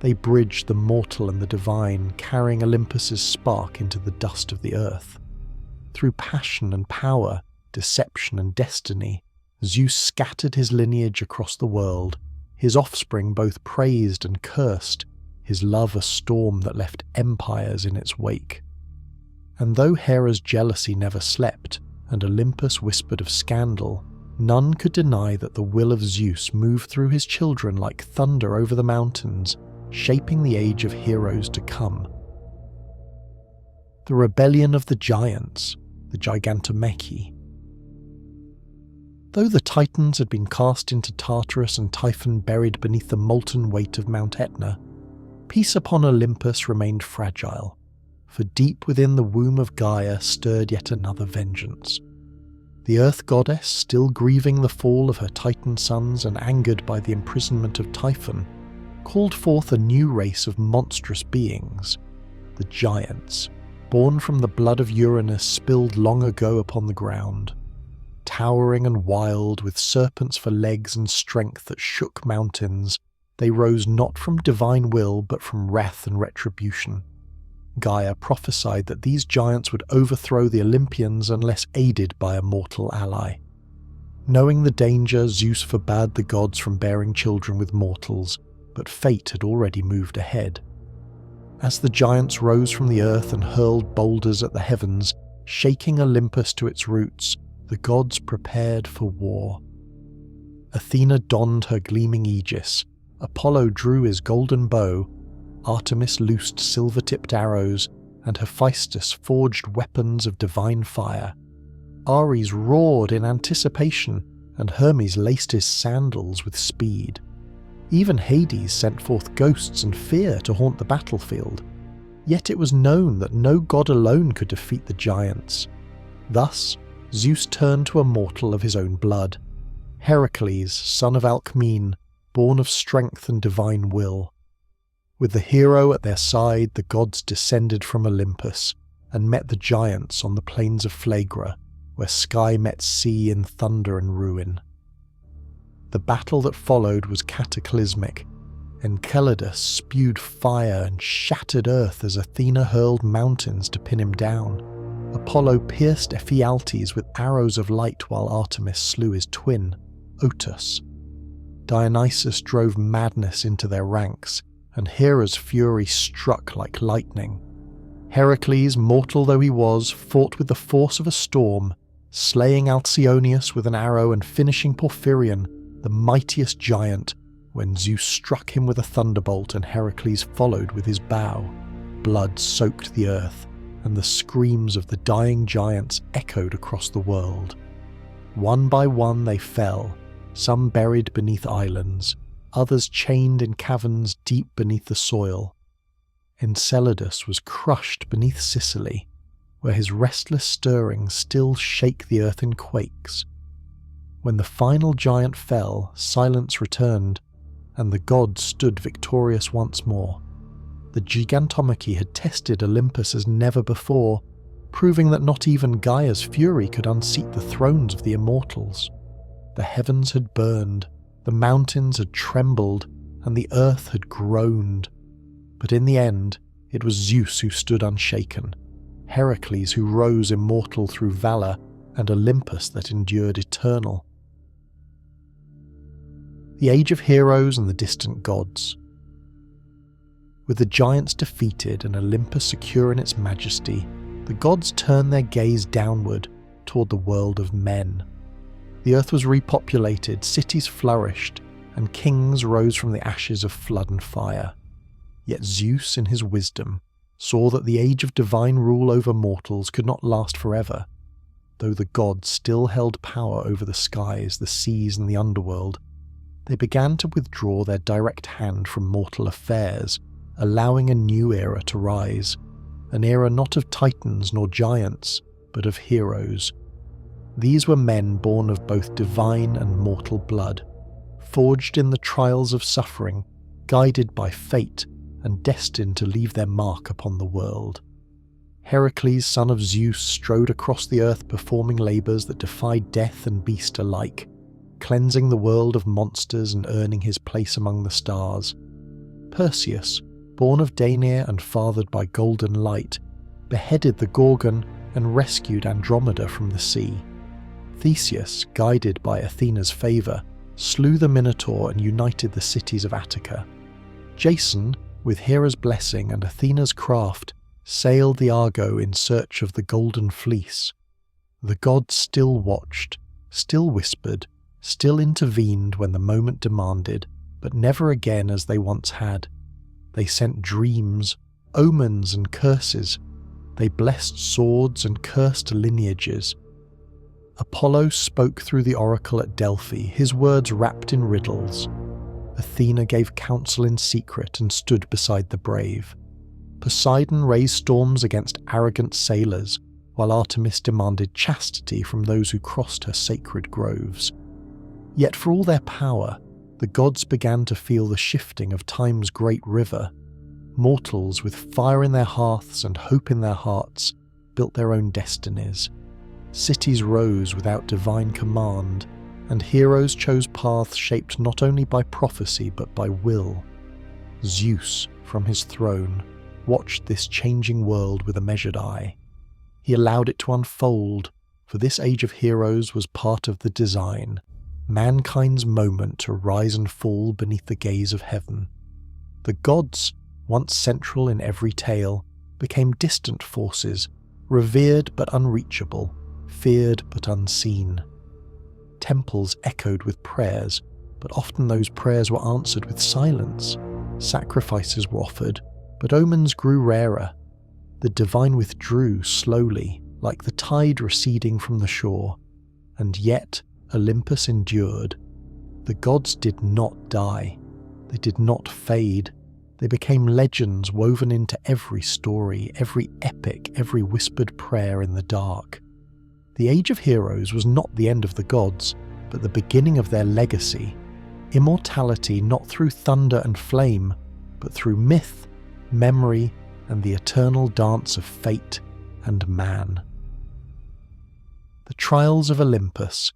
They bridged the mortal and the divine, carrying Olympus's spark into the dust of the earth. Through passion and power, deception and destiny, Zeus scattered his lineage across the world, his offspring both praised and cursed, his love a storm that left empires in its wake. And though Hera's jealousy never slept, and Olympus whispered of scandal, none could deny that the will of Zeus moved through his children like thunder over the mountains, shaping the age of heroes to come. The rebellion of the giants, the Titanomachy. Though the Titans had been cast into Tartarus and Typhon buried beneath the molten weight of Mount Etna, peace upon Olympus remained fragile, for deep within the womb of Gaia stirred yet another vengeance. The Earth Goddess, still grieving the fall of her Titan sons and angered by the imprisonment of Typhon, called forth a new race of monstrous beings, the Giants, born from the blood of Uranus spilled long ago upon the ground. Towering and wild, with serpents for legs and strength that shook mountains, they rose not from divine will but from wrath and retribution. Gaia prophesied that these giants would overthrow the Olympians unless aided by a mortal ally. Knowing the danger, Zeus forbade the gods from bearing children with mortals, but fate had already moved ahead. As the giants rose from the earth and hurled boulders at the heavens, shaking Olympus to its roots, the gods prepared for war. Athena donned her gleaming aegis, Apollo drew his golden bow, Artemis loosed silver-tipped arrows, and Hephaestus forged weapons of divine fire. Ares roared in anticipation, and Hermes laced his sandals with speed. Even Hades sent forth ghosts and fear to haunt the battlefield. Yet it was known that no god alone could defeat the giants. Thus, Zeus turned to a mortal of his own blood, Heracles, son of Alcmene, born of strength and divine will. With the hero at their side, the gods descended from Olympus and met the giants on the plains of Phlegra, where sky met sea in thunder and ruin. The battle that followed was cataclysmic. Enceladus spewed fire and shattered earth as Athena hurled mountains to pin him down. Apollo pierced Ephialtes with arrows of light while Artemis slew his twin, Otus. Dionysus drove madness into their ranks, and Hera's fury struck like lightning. Heracles, mortal though he was, fought with the force of a storm, slaying Alcyoneus with an arrow and finishing Porphyrion, the mightiest giant, when Zeus struck him with a thunderbolt and Heracles followed with his bow. Blood soaked the earth, and the screams of the dying giants echoed across the world. One by one they fell, some buried beneath islands, others chained in caverns deep beneath the soil, Enceladus was crushed beneath Sicily, where his restless stirrings still shake the earth in quakes. When the final giant fell, silence returned, and the gods stood victorious once more. The Gigantomachy had tested Olympus as never before, proving that not even Gaia's fury could unseat the thrones of the immortals. The heavens had burned, the mountains had trembled, and the earth had groaned. But in the end, it was Zeus who stood unshaken, Heracles who rose immortal through valour, and Olympus that endured eternal. The age of heroes and the distant gods. With the giants defeated and Olympus secure in its majesty, the gods turned their gaze downward toward the world of men. The earth was repopulated, cities flourished, and kings rose from the ashes of flood and fire. Yet Zeus, in his wisdom, saw that the age of divine rule over mortals could not last forever. Though the gods still held power over the skies, the seas, and the underworld, they began to withdraw their direct hand from mortal affairs, allowing a new era to rise, an era not of titans nor giants, but of heroes. These were men born of both divine and mortal blood, forged in the trials of suffering, guided by fate, and destined to leave their mark upon the world. Heracles, son of Zeus, strode across the earth performing labours that defied death and beast alike, cleansing the world of monsters and earning his place among the stars. Perseus, born of Danae and fathered by golden light, beheaded the Gorgon and rescued Andromeda from the sea. Theseus, guided by Athena's favour, slew the Minotaur and united the cities of Attica. Jason, with Hera's blessing and Athena's craft, sailed the Argo in search of the Golden Fleece. The gods still watched, still whispered, still intervened when the moment demanded, but never again as they once had. They sent dreams, omens and curses. They blessed swords and cursed lineages. Apollo spoke through the oracle at Delphi, his words wrapped in riddles. Athena gave counsel in secret and stood beside the brave. Poseidon raised storms against arrogant sailors, while Artemis demanded chastity from those who crossed her sacred groves. Yet for all their power, the gods began to feel the shifting of time's great river. Mortals with fire in their hearths and hope in their hearts built their own destinies. Cities rose without divine command, and heroes chose paths shaped not only by prophecy but by will. Zeus, from his throne, watched this changing world with a measured eye. He allowed it to unfold, for this age of heroes was part of the design, mankind's moment to rise and fall beneath the gaze of heaven. The gods, once central in every tale, became distant forces, revered but unreachable, feared but unseen. Temples echoed with prayers, but often those prayers were answered with silence. Sacrifices were offered, but omens grew rarer. The divine withdrew slowly, like the tide receding from the shore. And yet Olympus endured. The gods did not die. They did not fade. They became legends woven into every story, every epic, every whispered prayer in the dark. The Age of Heroes was not the end of the gods, but the beginning of their legacy. Immortality not through thunder and flame, but through myth, memory, and the eternal dance of fate and man. The Trials of Olympus.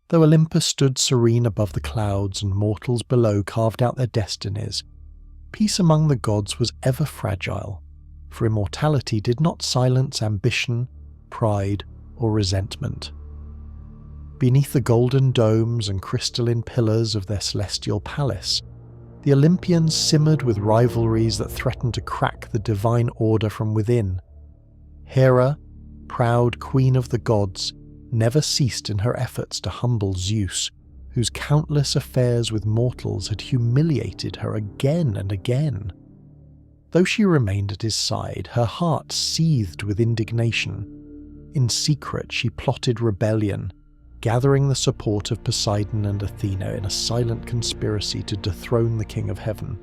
Though Olympus stood serene above the clouds and mortals below carved out their destinies, peace among the gods was ever fragile, for immortality did not silence ambition, pride, or resentment. Beneath the golden domes and crystalline pillars of their celestial palace, the Olympians simmered with rivalries that threatened to crack the divine order from within. Hera, proud queen of the gods, never ceased in her efforts to humble Zeus, whose countless affairs with mortals had humiliated her again and again. Though she remained at his side, her heart seethed with indignation. In secret she plotted rebellion, gathering the support of Poseidon and Athena in a silent conspiracy to dethrone the King of Heaven.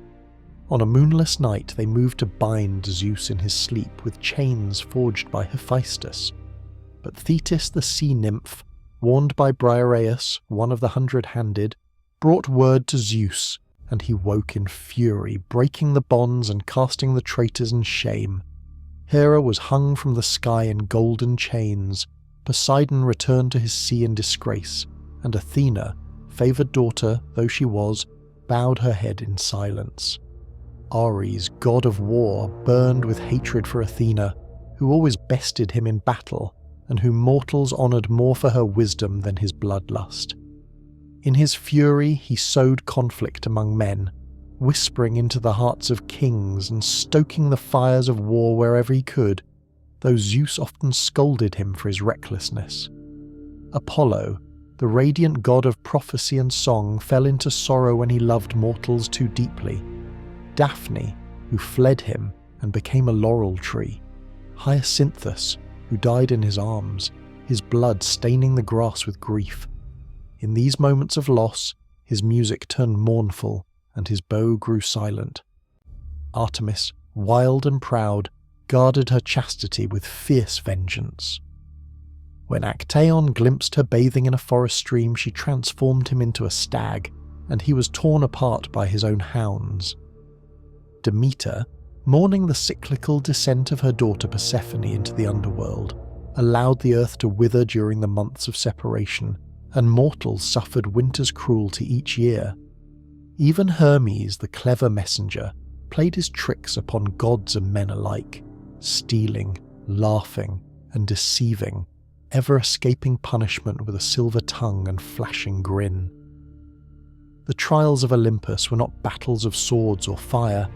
On a moonless night, they moved to bind Zeus in his sleep with chains forged by Hephaestus. But Thetis the sea nymph, warned by Briareus, one of the 100-handed, brought word to Zeus, and he woke in fury, breaking the bonds and casting the traitors in shame. Hera was hung from the sky in golden chains, Poseidon returned to his sea in disgrace, and Athena, favoured daughter though she was, bowed her head in silence. Ares, god of war, burned with hatred for Athena, who always bested him in battle, and whom mortals honoured more for her wisdom than his bloodlust. In his fury he sowed conflict among men, whispering into the hearts of kings and stoking the fires of war wherever he could, though Zeus often scolded him for his recklessness. Apollo, the radiant god of prophecy and song, fell into sorrow when he loved mortals too deeply. Daphne, who fled him and became a laurel tree. Hyacinthus, who died in his arms, his blood staining the grass with grief. In these moments of loss, his music turned mournful and his bow grew silent. Artemis, wild and proud, guarded her chastity with fierce vengeance. When Actaeon glimpsed her bathing in a forest stream, she transformed him into a stag, and he was torn apart by his own hounds. Demeter, mourning the cyclical descent of her daughter Persephone into the underworld, allowed the earth to wither during the months of separation, and mortals suffered winter's cruelty each year. Even Hermes, the clever messenger, played his tricks upon gods and men alike, stealing, laughing, and deceiving, ever escaping punishment with a silver tongue and flashing grin. The trials of Olympus were not battles of swords or fire,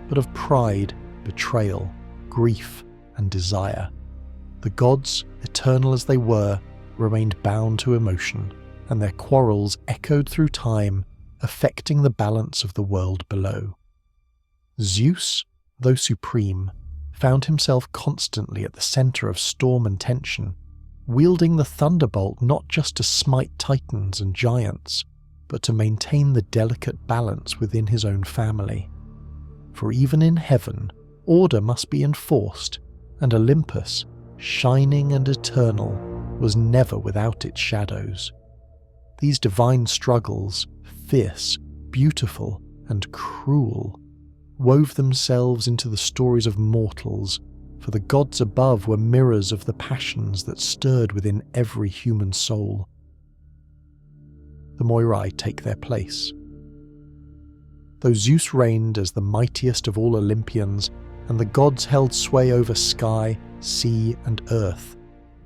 but of pride, betrayal, grief, and desire. The gods, eternal as they were, remained bound to emotion, and their quarrels echoed through time, affecting the balance of the world below. Zeus, though supreme, found himself constantly at the centre of storm and tension, wielding the thunderbolt not just to smite titans and giants, but to maintain the delicate balance within his own family. For even in heaven, order must be enforced, and Olympus, shining and eternal, was never without its shadows. These divine struggles, fierce, beautiful, and cruel, wove themselves into the stories of mortals, for the gods above were mirrors of the passions that stirred within every human soul. The Moirai take their place. Though Zeus reigned as the mightiest of all Olympians, and the gods held sway over sky, sea, and earth,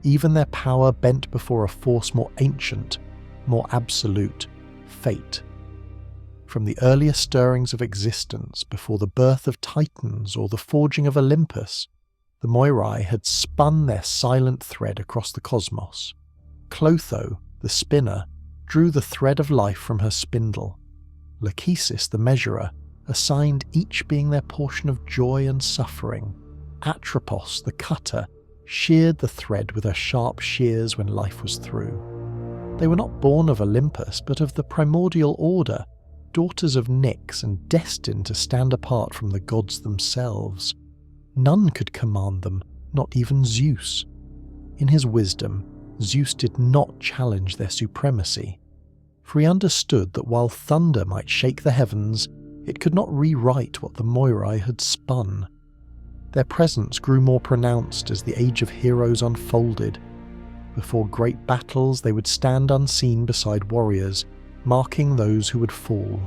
even their power bent before a force more ancient, more absolute, fate. From the earliest stirrings of existence, before the birth of Titans or the forging of Olympus, the Moirai had spun their silent thread across the cosmos. Clotho, the spinner, drew the thread of life from her spindle. Lachesis, the measurer, assigned each being their portion of joy and suffering. Atropos, the cutter, sheared the thread with her sharp shears when life was through. They were not born of Olympus, but of the primordial order, daughters of Nyx and destined to stand apart from the gods themselves. None could command them, not even Zeus. In his wisdom, Zeus did not challenge their supremacy, for he understood that while thunder might shake the heavens, it could not rewrite what the Moirai had spun. Their presence grew more pronounced as the age of heroes unfolded. Before great battles, they would stand unseen beside warriors, marking those who would fall.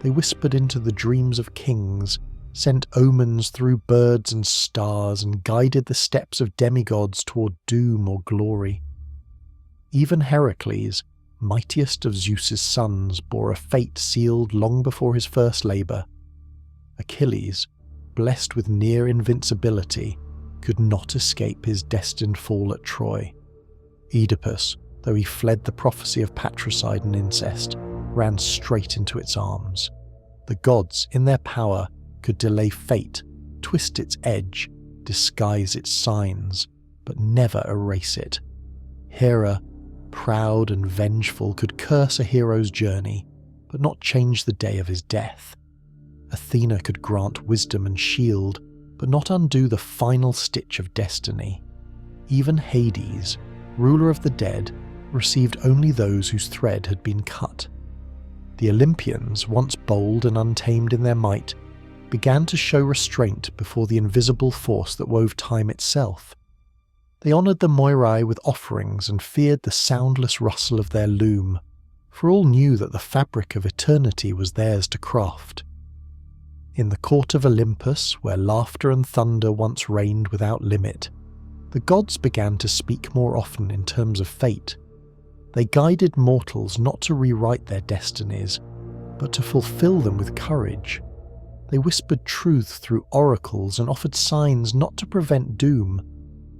They whispered into the dreams of kings, sent omens through birds and stars, and guided the steps of demigods toward doom or glory. Even Heracles, mightiest of Zeus's sons, bore a fate sealed long before his first labour. Achilles, blessed with near invincibility, could not escape his destined fall at Troy. Oedipus, though he fled the prophecy of patricide and incest, ran straight into its arms. The gods, in their power, could delay fate, twist its edge, disguise its signs, but never erase it. Hera, proud and vengeful, could curse a hero's journey, but not change the day of his death. Athena could grant wisdom and shield, but not undo the final stitch of destiny. Even Hades, ruler of the dead, received only those whose thread had been cut. The Olympians, once bold and untamed in their might, began to show restraint before the invisible force that wove time itself. They honoured the Moirai with offerings and feared the soundless rustle of their loom, for all knew that the fabric of eternity was theirs to craft. In the court of Olympus, where laughter and thunder once reigned without limit, the gods began to speak more often in terms of fate. They guided mortals not to rewrite their destinies, but to fulfill them with courage. They whispered truth through oracles and offered signs not to prevent doom,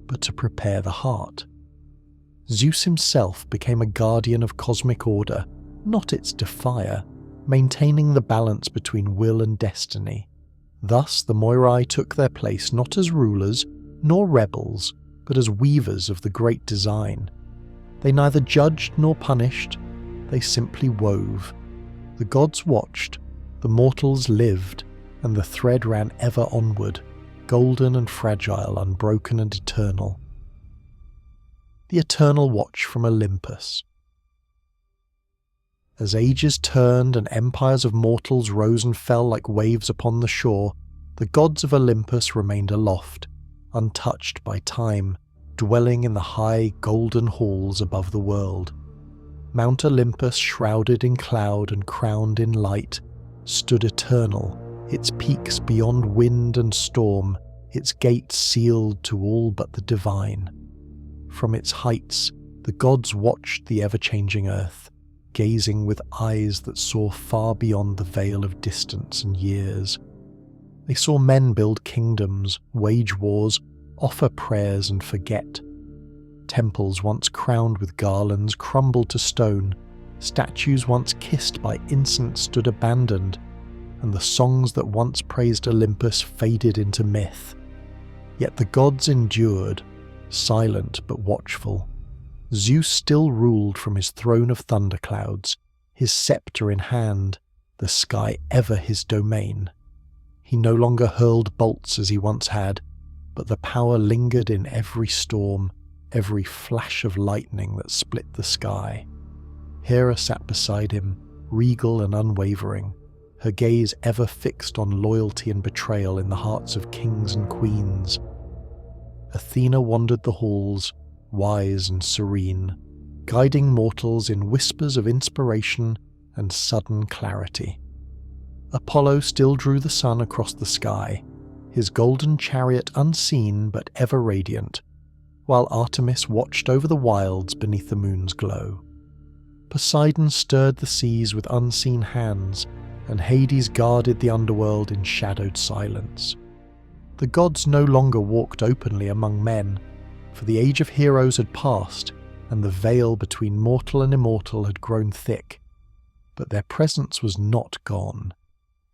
but to prepare the heart. Zeus himself became a guardian of cosmic order, not its defier, maintaining the balance between will and destiny. Thus the Moirai took their place not as rulers, nor rebels, but as weavers of the great design. They neither judged nor punished, they simply wove. The gods watched, the mortals lived, and the thread ran ever onward, golden and fragile, unbroken and eternal. The eternal watch from Olympus. As ages turned and empires of mortals rose and fell like waves upon the shore, the gods of Olympus remained aloft, untouched by time, dwelling in the high golden halls above the world. Mount Olympus, shrouded in cloud and crowned in light, stood eternal, its peaks beyond wind and storm, its gates sealed to all but the divine. From its heights, the gods watched the ever-changing earth, gazing with eyes that saw far beyond the veil of distance and years. They saw men build kingdoms, wage wars, offer prayers and forget. Temples once crowned with garlands crumbled to stone, statues once kissed by incense stood abandoned, and the songs that once praised Olympus faded into myth. Yet the gods endured, silent but watchful. Zeus still ruled from his throne of thunderclouds, his sceptre in hand, the sky ever his domain. He no longer hurled bolts as he once had, but the power lingered in every storm, every flash of lightning that split the sky. Hera sat beside him, regal and unwavering, her gaze ever fixed on loyalty and betrayal in the hearts of kings and queens. Athena wandered the halls, wise and serene, guiding mortals in whispers of inspiration and sudden clarity. Apollo still drew the sun across the sky, his golden chariot unseen but ever radiant, while Artemis watched over the wilds beneath the moon's glow. Poseidon stirred the seas with unseen hands, and Hades guarded the underworld in shadowed silence. The gods no longer walked openly among men, for the age of heroes had passed, and the veil between mortal and immortal had grown thick. But their presence was not gone.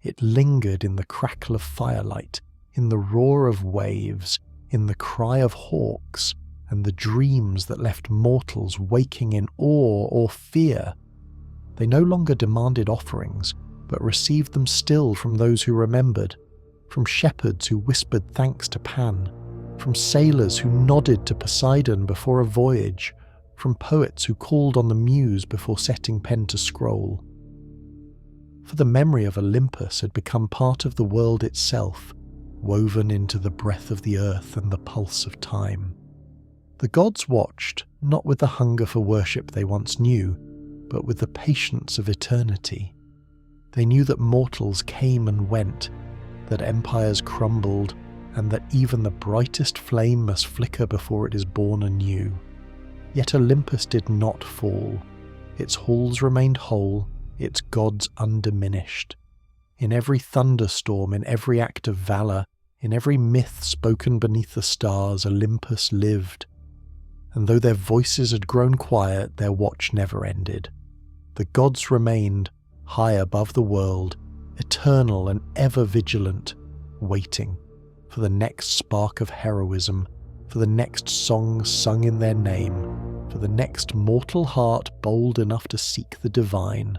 It lingered in the crackle of firelight, in the roar of waves, in the cry of hawks, and the dreams that left mortals waking in awe or fear. They no longer demanded offerings, but received them still from those who remembered, from shepherds who whispered thanks to Pan, from sailors who nodded to Poseidon before a voyage, from poets who called on the muse before setting pen to scroll. For the memory of Olympus had become part of the world itself, woven into the breath of the earth and the pulse of time. The gods watched, not with the hunger for worship they once knew, but with the patience of eternity. They knew that mortals came and went, that empires crumbled, and that even the brightest flame must flicker before it is born anew. Yet Olympus did not fall. Its halls remained whole, its gods undiminished. In every thunderstorm, in every act of valour, in every myth spoken beneath the stars, Olympus lived. And though their voices had grown quiet, their watch never ended. The gods remained, high above the world, eternal and ever vigilant, waiting for the next spark of heroism, for the next song sung in their name, for the next mortal heart bold enough to seek the divine.